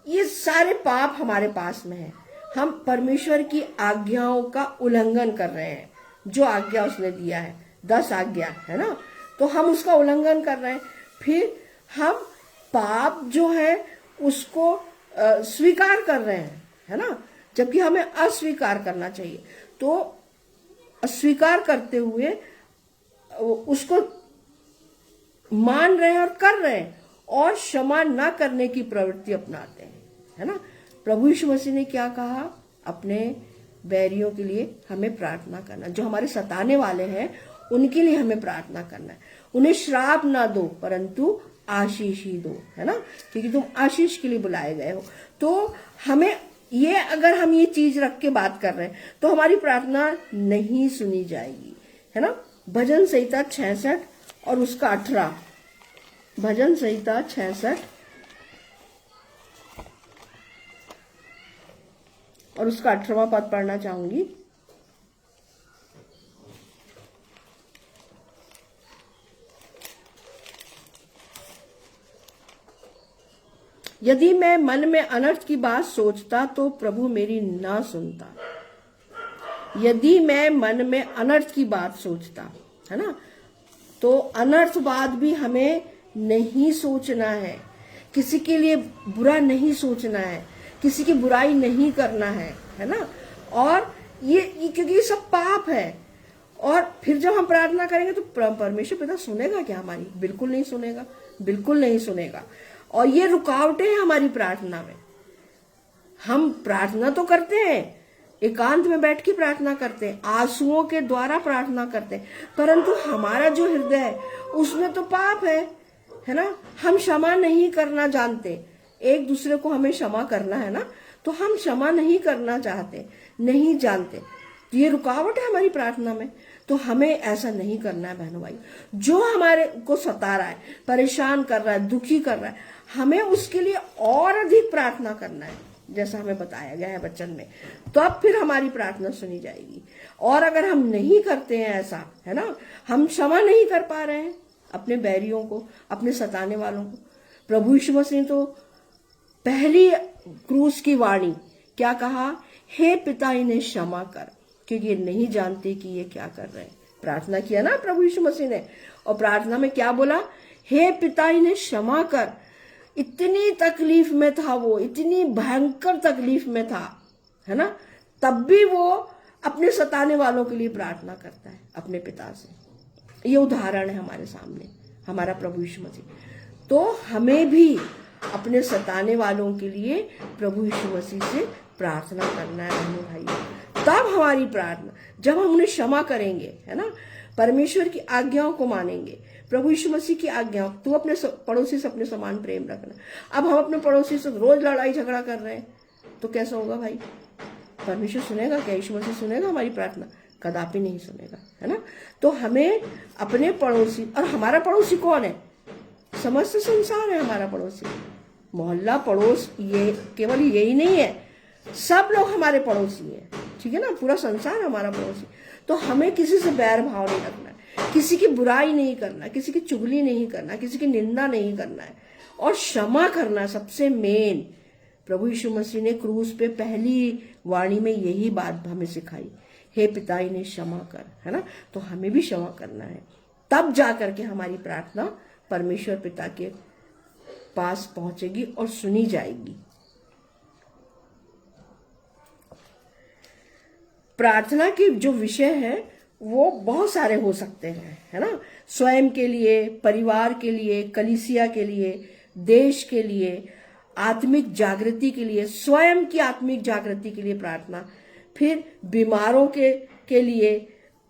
ये सारे पाप हमारे पास में है। हम परमेश्वर की आज्ञाओं का उल्लंघन कर रहे हैं। जो आज्ञा उसने दिया है, 10 आज्ञा, है ना, तो हम उसका उल्लंघन कर रहे हैं। फिर हम पाप जो है उसको स्वीकार कर रहे हैं, है ना, जबकि हमें अस्वीकार करना चाहिए। तो अस्वीकार करते हुए उसको मान रहे हैं और कर रहे हैं, और क्षमा ना करने की प्रवृत्ति अपनाते हैं, है ना। प्रभु यीशु मसीह ने क्या कहा? अपने बैरियों के लिए हमें प्रार्थना करना, जो हमारे सताने वाले हैं उनके लिए हमें प्रार्थना करना है। उन्हें श्राप ना दो परंतु आशीष ही दो, है ना, क्योंकि तुम आशीष के लिए बुलाए गए हो। तो हमें ये, अगर हम ये चीज रख के बात कर रहे हैं तो हमारी प्रार्थना नहीं सुनी जाएगी, है ना। भजन संहिता 66 और उसका 18, भजन संहिता 66 और उसका 18वां पद पढ़ना चाहूंगी। यदि मैं मन में अनर्थ की बात सोचता तो प्रभु मेरी ना सुनता। यदि मैं मन में अनर्थ की बात सोचता, है ना, तो अनर्थवाद भी हमें नहीं सोचना है। किसी के लिए बुरा नहीं सोचना है, किसी की बुराई नहीं करना है ना। और ये क्योंकि ये सब पाप है। और फिर जब हम प्रार्थना करेंगे तो परमेश्वर पिता सुनेगा क्या हमारी? बिल्कुल नहीं सुनेगा, बिल्कुल नहीं सुनेगा। और ये रुकावटें हैं हमारी प्रार्थना में। हम प्रार्थना तो करते हैं, एकांत में बैठ के प्रार्थना करते हैं, आंसुओं के द्वारा प्रार्थना करते हैं, परंतु हमारा जो हृदय है उसमें तो पाप है ना। हम क्षमा नहीं करना जानते। एक दूसरे को हमें क्षमा करना है ना, तो हम क्षमा नहीं करना चाहते, नहीं जानते। तो ये रुकावट है हमारी प्रार्थना में। तो हमें ऐसा नहीं करना है बहनों भाई। जो हमारे को सता रहा है, परेशान कर रहा है, दुखी कर रहा है, हमें उसके लिए और अधिक प्रार्थना करना है, जैसा हमें बताया गया है वचन में। तो अब फिर हमारी प्रार्थना सुनी जाएगी। और अगर हम नहीं करते हैं ऐसा, है ना, हम क्षमा नहीं कर पा रहे हैं अपने बैरियों को, अपने सताने वालों को। प्रभु यीशु मसीह ने तो पहली क्रूस की वाणी क्या कहा? हे पिता इन्हें क्षमा कर, क्योंकि ये नहीं जानते कि ये क्या कर रहे हैं। प्रार्थना किया ना प्रभु यीशु मसीह ने, और प्रार्थना में क्या बोला? हे पिता इन्हें क्षमा कर। इतनी तकलीफ में था वो, इतनी भयंकर तकलीफ में था, है ना, तब भी वो अपने सताने वालों के लिए प्रार्थना करता है अपने पिता से। ये उदाहरण है हमारे सामने, हमारा प्रभु यीशु मसीह। तो हमें भी अपने सताने वालों के लिए प्रभु यीशु मसीह से प्रार्थना करना है बहनों भाई। तब हमारी प्रार्थना, जब हम उन्हें क्षमा करेंगे, है ना, परमेश्वर की आज्ञाओं को मानेंगे, प्रभु यीशु मसीह की आज्ञाओं, तू अपने पड़ोसी से अपने समान प्रेम रखना। अब हम अपने पड़ोसी से रोज लड़ाई झगड़ा कर रहे हैं तो कैसा होगा भाई? परमेश्वर सुनेगा क्या? यीशु मसीह सुनेगा हमारी प्रार्थना? कदापि नहीं सुनेगा, है ना। तो हमें अपने पड़ोसी, और हमारा पड़ोसी कौन है? समस्त संसार है हमारा पड़ोसी। मोहल्ला, पड़ोस, ये केवल यही नहीं है, सब लोग हमारे पड़ोसी हैं, ठीक है ना। पूरा संसार हमारा पड़ोसी। तो हमें किसी से बैर भाव नहीं रखना है, किसी की बुराई नहीं करना, किसी की चुगली नहीं करना, किसी की निंदा नहीं करना है, और क्षमा करना सबसे मेन। प्रभु यीशु मसीह ने क्रूस पे पहली वाणी में यही बात हमें सिखाई, हे पिता इन्हें क्षमा कर, है ना। तो हमें भी क्षमा करना है, तब जा करके हमारी प्रार्थना परमेश्वर पिता के पास पहुंचेगी और सुनी जाएगी। प्रार्थना के जो विषय है वो बहुत सारे हो सकते हैं, है ना। स्वयं के लिए, परिवार के लिए, कलीसिया के लिए, देश के लिए, आत्मिक जागृति के लिए, स्वयं की आत्मिक जागृति के लिए प्रार्थना, फिर बीमारों के लिए,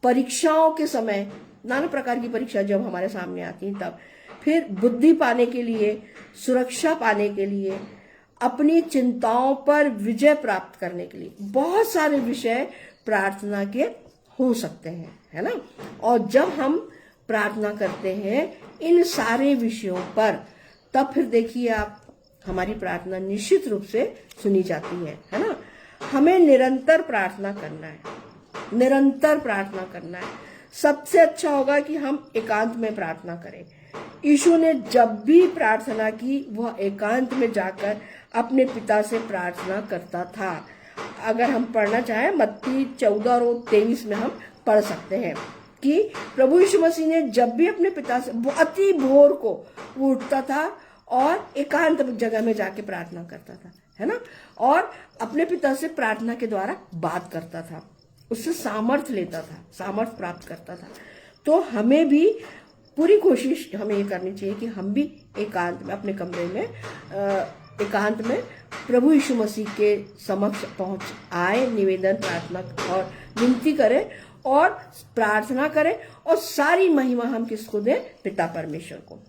परीक्षाओं के समय, नाना प्रकार की परीक्षा जब हमारे सामने आती हैं तब, फिर बुद्धि पाने के लिए, सुरक्षा पाने के लिए, अपनी चिंताओं पर विजय प्राप्त करने के लिए, बहुत सारे विषय प्रार्थना के हो सकते हैं, है ना। और जब हम प्रार्थना करते हैं इन सारे विषयों पर, तब फिर देखिए आप, हमारी प्रार्थना निश्चित रूप से सुनी जाती है ना। हमें निरंतर प्रार्थना करना है, निरंतर प्रार्थना करना है। सबसे अच्छा होगा कि हम एकांत में प्रार्थना करें। यीशु ने जब भी प्रार्थना की वह एकांत में जाकर अपने पिता से प्रार्थना करता था। अगर हम पढ़ना चाहें मत्ती 14 और 23 में हम पढ़ सकते हैं कि प्रभु यीशु मसीह ने जब भी अपने पिता से अति भोर को वो उठता था और एकांत जगह में जाके प्रार्थना करता था, है ना, और अपने पिता से प्रार्थना के द्वारा बात करता था, उससे सामर्थ्य लेता था, सामर्थ्य प्राप्त करता था। तो हमें भी पूरी कोशिश हमें ये करनी चाहिए कि हम भी एकांत में अपने कमरे में एकांत में प्रभु यीशु मसीह के समक्ष पहुंच आए, निवेदन प्रार्थना और विनती करें और प्रार्थना करें, और सारी महिमा हम किसको दें? पिता परमेश्वर को।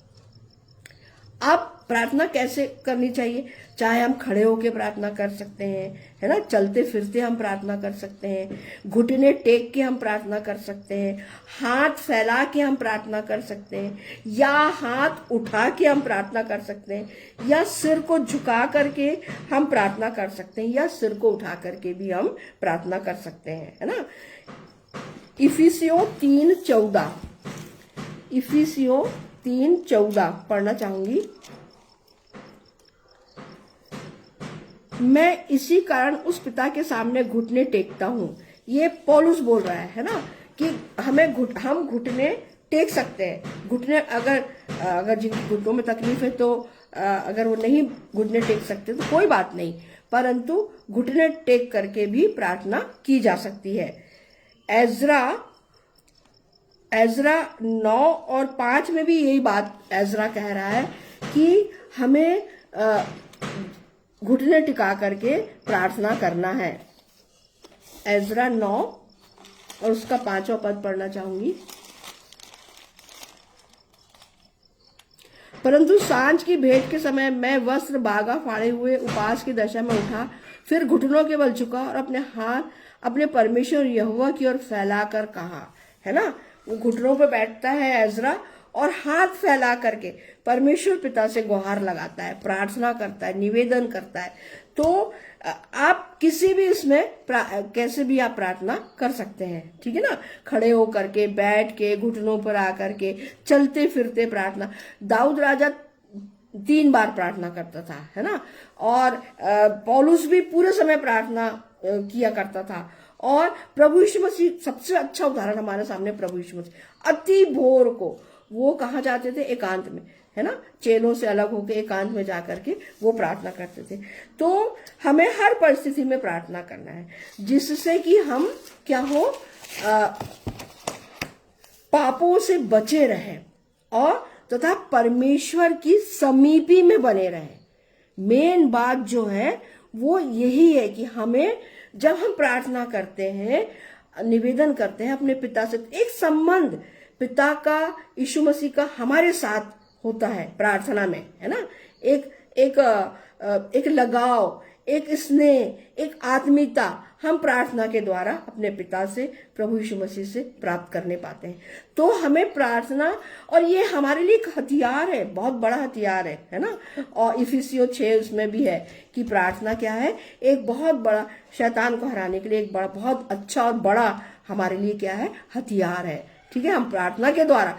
अब प्रार्थना कैसे करनी चाहिए? चाहे हम खड़े होकर प्रार्थना कर सकते हैं, है ना, चलते फिरते हम प्रार्थना कर सकते हैं, घुटने टेक के हम प्रार्थना कर सकते हैं, हाथ फैला के हम प्रार्थना कर सकते हैं, या हाथ उठा के हम प्रार्थना कर सकते हैं, या सिर को झुका करके हम प्रार्थना कर सकते हैं, या सिर को उठा करके भी हम प्रार्थना कर सकते हैं, है ना। इफिसियों 3:14, इफिसियों 3:14 पढ़ना चाहूंगी। मैं इसी कारण उस पिता के सामने घुटने टेकता हूं। ये पौलुस बोल रहा है ना, कि हम घुटने टेक सकते हैं। घुटने अगर जिनके घुटनों में तकलीफ है तो अगर वो नहीं घुटने टेक सकते तो कोई बात नहीं, परंतु घुटने टेक करके भी प्रार्थना की जा सकती है। एजरा 9 और 5 में भी यही बात एजरा कह रहा है कि हमें घुटने टिका करके प्रार्थना करना है। एजरा 9 और उसका 5वां पद पढ़ना चाहूंगी। परंतु सांझ की भेंट के समय मैं वस्त्र बागा फाड़े हुए उपास की दशा में उठा, फिर घुटनों के बल झुका और अपने हाथ अपने परमेश्वर यहोवा की ओर फैलाकर कहा, है ना। वो घुटनों पे बैठता है एजरा और हाथ फैला करके परमेश्वर पिता से गुहार लगाता है, प्रार्थना करता है, निवेदन करता है। तो आप किसी भी इसमें कैसे भी आप प्रार्थना कर सकते हैं, ठीक है ना। खड़े होकर के, बैठ के, घुटनों पर आकर के, चलते फिरते प्रार्थना। दाऊद राजा 3 बार प्रार्थना करता था, है ना, और पौलुस भी पूरे समय प्रार्थना किया करता था। और प्रभु यीशु मसीह सबसे अच्छा उदाहरण हमारे सामने, प्रभु यीशु मसीह अति भोर को वो कहाँ जाते थे? एकांत में, है ना, चेलों से अलग होकर एकांत में जाकर के वो प्रार्थना करते थे। तो हमें हर परिस्थिति में प्रार्थना करना है, जिससे कि हम क्या हो, पापों से बचे रहें और तथा परमेश्वर की समीपी में बने रहें। मेन बात जो है वो यही है कि हमें जब हम प्रार्थना करते हैं, निवेदन करते हैं अपने पिता से, एक संबंध पिता का, यीशु मसीह का हमारे साथ होता है प्रार्थना में, है ना। एक लगाव, एक स्नेह, एक आत्मीयता हम प्रार्थना के द्वारा अपने पिता से, प्रभु यीशु मसीह से प्राप्त करने पाते हैं। तो हमें प्रार्थना, और ये हमारे लिए एक हथियार है, बहुत बड़ा हथियार है ना। और इफिसियों 6 उसमें भी है कि प्रार्थना क्या है, एक बहुत बड़ा, शैतान को हराने के लिए एक बड़ा, बहुत अच्छा और बड़ा हमारे लिए क्या है, हथियार है, ठीक है। हम प्रार्थना के द्वारा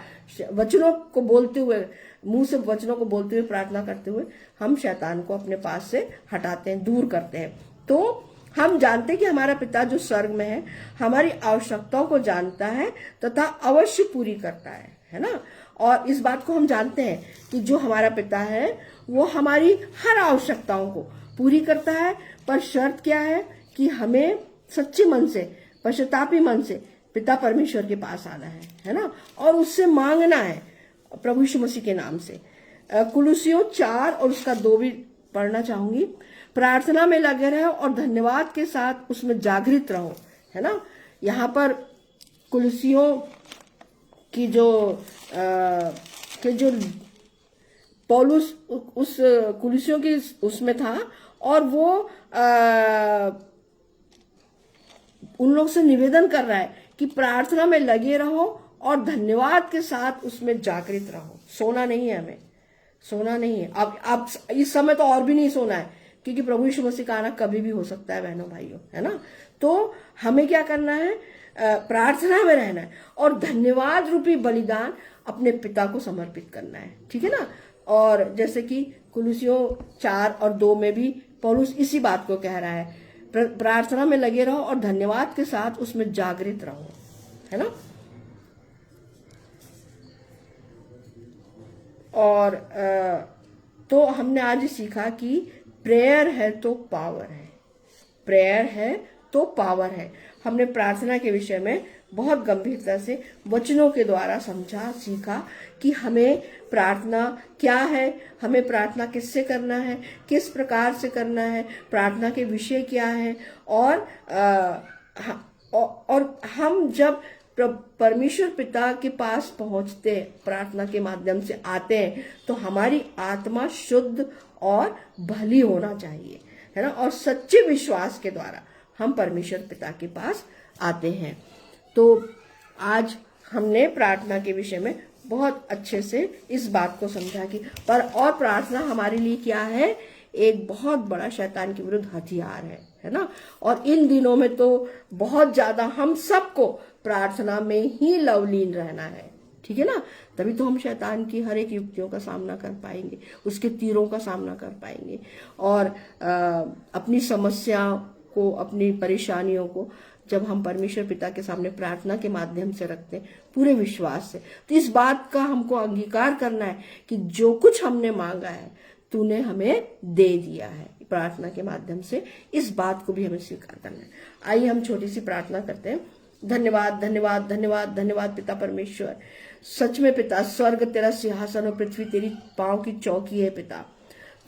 वचनों को बोलते हुए, मुंह से वचनों को बोलते हुए, प्रार्थना करते हुए हम शैतान को अपने पास से हटाते हैं, दूर करते हैं। तो हम जानते हैं कि हमारा पिता जो स्वर्ग में है हमारी आवश्यकताओं को जानता है तथा अवश्य पूरी करता है ना। और इस बात को हम जानते हैं कि जो हमारा पिता है वो हमारी हर आवश्यकताओं को पूरी करता है, पर शर्त क्या है कि हमें सच्चे मन से, पश्चातापी मन से पिता परमेश्वर के पास आना है ना, और उससे मांगना है प्रभु यीशु मसीह के नाम से। कुलुसियों 4 और उसका 2 भी पढ़ना चाहूंगी। प्रार्थना में लगे रहो और धन्यवाद के साथ उसमें जागृत रहो, है ना। यहाँ पर कुलुसियों की जो पौलुस उस कुलुसियों की उसमें था, और वो उन लोग से निवेदन कर रहा है कि प्रार्थना में लगे रहो और धन्यवाद के साथ उसमें जागृत रहो। सोना नहीं है, हमें सोना नहीं है। अब इस समय तो और भी नहीं सोना है, क्योंकि प्रभु यीशु मसीह का आना कभी भी हो सकता है बहनों भाइयों, है ना। तो हमें क्या करना है, प्रार्थना में रहना है और धन्यवाद रूपी बलिदान अपने पिता को समर्पित करना है, ठीक है ना। और जैसे कि कुलुसियों 4:2 में भी पौलुस इसी बात को कह रहा है, प्रार्थना में लगे रहो और धन्यवाद के साथ उसमें जागृत रहो, है ना। और तो हमने आज सीखा कि प्रेयर है तो पावर है, प्रेयर है तो पावर है। हमने प्रार्थना के विषय में बहुत गंभीरता से वचनों के द्वारा समझा, सीखा कि हमें प्रार्थना क्या है, हमें प्रार्थना किससे करना है, किस प्रकार से करना है, प्रार्थना के विषय क्या है। और हम जब परमेश्वर पिता के पास पहुंचते, प्रार्थना के माध्यम से आते हैं, तो हमारी आत्मा शुद्ध और भली होना चाहिए, है ना। और सच्चे विश्वास के द्वारा हम परमेश्वर पिता के पास आते हैं। तो आज हमने प्रार्थना के विषय में बहुत अच्छे से इस बात को समझा कि और प्रार्थना हमारे लिए क्या है, एक बहुत बड़ा शैतान के विरुद्ध हथियार है ना। और इन दिनों में तो बहुत ज्यादा हम सबको प्रार्थना में ही लवलीन रहना है, ठीक है ना। तभी तो हम शैतान की हर एक युक्तियों का सामना कर पाएंगे, उसके तीरों का सामना कर पाएंगे और अपनी समस्याओं को, अपनी परेशानियों को जब हम परमेश्वर पिता के सामने प्रार्थना के माध्यम से रखते हैं पूरे विश्वास से, तो इस बात का हमको अंगीकार करना है कि जो कुछ हमने मांगा है तूने हमें दे दिया है प्रार्थना के माध्यम से। इस बात को भी हमें स्वीकार करना है। आइए हम छोटी सी प्रार्थना करते हैं। धन्यवाद धन्यवाद धन्यवाद धन्यवाद पिता परमेश्वर, सच में पिता, स्वर्ग तेरा सिंहासन और पृथ्वी तेरी पांव की चौकी है पिता।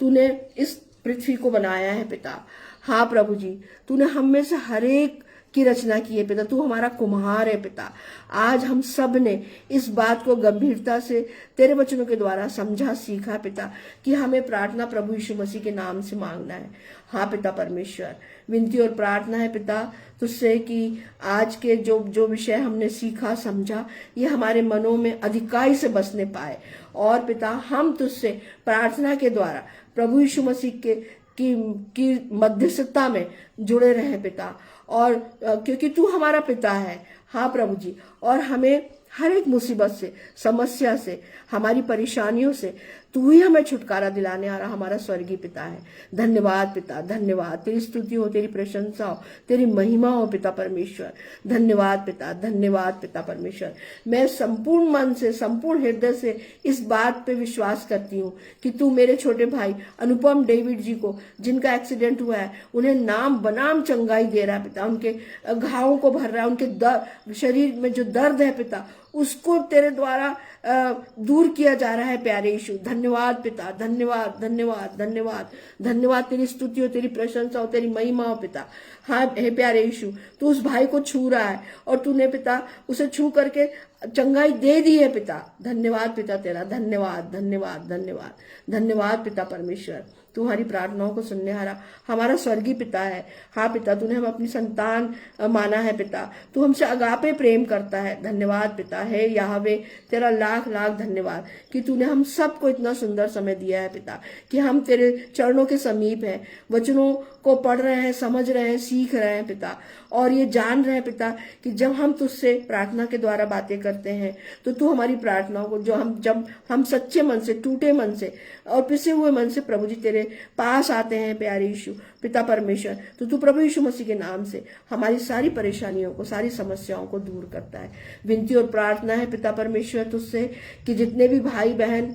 तूने इस पृथ्वी को बनाया है पिता। हाँ प्रभु जी, तूने हम में से हर एक की रचना की है पिता, तू हमारा कुम्हार है पिता। आज हम सब ने इस बात को गंभीरता से तेरे वचनों के द्वारा समझा, सीखा पिता कि हमें प्रार्थना प्रभु यीशु मसीह के नाम से मांगना है। हाँ पिता परमेश्वर, विनती और प्रार्थना है पिता तुझसे कि आज के जो विषय हमने सीखा, समझा, ये हमारे मनों में अधिकाई से बसने पाए। और पिता हम तुझसे प्रार्थना के द्वारा प्रभु यीशु मसीह की मध्यस्थता में जुड़े रहे पिता। और क्योंकि तू हमारा पिता है, हाँ प्रभु जी, और हमें हर एक मुसीबत से, समस्या से, हमारी परेशानियों से तू ही हमें छुटकारा दिलाने आ रहा हमारा स्वर्गीय पिता है। धन्यवाद पिता, धन्यवाद। तेरी स्तुति हो, तेरी प्रशंसा हो, तेरी महिमा हो पिता परमेश्वर। धन्यवाद पिता, धन्यवाद पिता परमेश्वर। मैं संपूर्ण मन से, संपूर्ण हृदय से इस बात पे विश्वास करती हूँ कि तू मेरे छोटे भाई अनुपम डेविड जी को, जिनका एक्सीडेंट हुआ है, उन्हें नाम बनाम चंगाई दे रहा है पिता। उनके घावों को भर रहा है, उनके शरीर में जो दर्द है पिता उसको तेरे द्वारा दूर किया जा रहा है प्यारे यीशु। धन्यवाद पिता, धन्यवाद धन्यवाद धन्यवाद धन्यवाद। तेरी स्तुति हो, तेरी प्रशंसा हो, तेरी महिमा हो पिता। हाँ हे प्यारे यीशु, तू उस भाई को छू रहा है और तूने पिता उसे छू करके चंगाई दे दी है पिता। धन्यवाद पिता तेरा, धन्यवाद धन्यवाद धन्यवाद धन्यवाद पिता परमेश्वर। तुम्हारी प्रार्थनाओं को सुनने हारा हमारा स्वर्गीय पिता है। हाँ पिता, तूने हम अपनी संतान माना है पिता, तू हमसे अगापे प्रेम करता है। धन्यवाद पिता है याहवे, तेरा लाख लाख धन्यवाद कि तूने हम सबको इतना सुंदर समय दिया है पिता कि हम तेरे चरणों के समीप हैं, वचनों को पढ़ रहे हैं, समझ रहे हैं, सीख रहे हैं पिता। और ये जान रहे हैं पिता कि जब हम तुझसे प्रार्थना के द्वारा बातें करते हैं तो तू हमारी प्रार्थनाओं को, जब हम सच्चे मन से, टूटे मन से और पिसे हुए मन से प्रभु जी तेरे पास आते हैं प्यारे यीशु पिता परमेश्वर, तो तू प्रभु यीशु मसीह के नाम से हमारी सारी परेशानियों को, सारी समस्याओं को दूर करता है। विनती और प्रार्थना है पिता परमेश्वर तुझसे कि जितने भी भाई बहन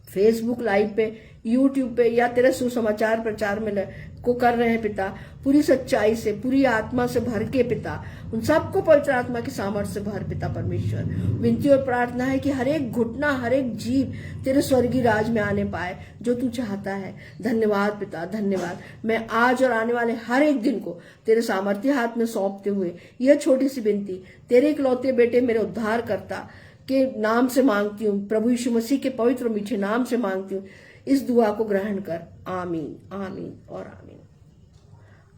फेसबुक लाइव पे, यूट्यूब पे या तेरे सुसमाचार प्रचार में को कर रहे हैं पिता, पूरी सच्चाई से, पूरी आत्मा से भर के पिता, उन सबको पवित्र आत्मा की सामर्थ्य से भर पिता परमेश्वर। विनती और प्रार्थना है कि हर एक घुटना, हर एक जीव तेरे स्वर्गीय राज में आने पाए जो तू चाहता है। धन्यवाद पिता, धन्यवाद। मैं आज और आने वाले हर एक दिन को तेरे सामर्थ्य हाथ में सौंपते हुए यह छोटी सी विनती तेरे इकलौते बेटे मेरे उद्धारकर्ता के नाम से मांगती हूँ, प्रभु यीशु मसीह के पवित्र मीठे नाम से मांगती हूँ। इस दुआ को ग्रहण कर। आमीन, आमीन और आमीन।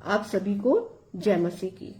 आप सभी को जय मसीह की।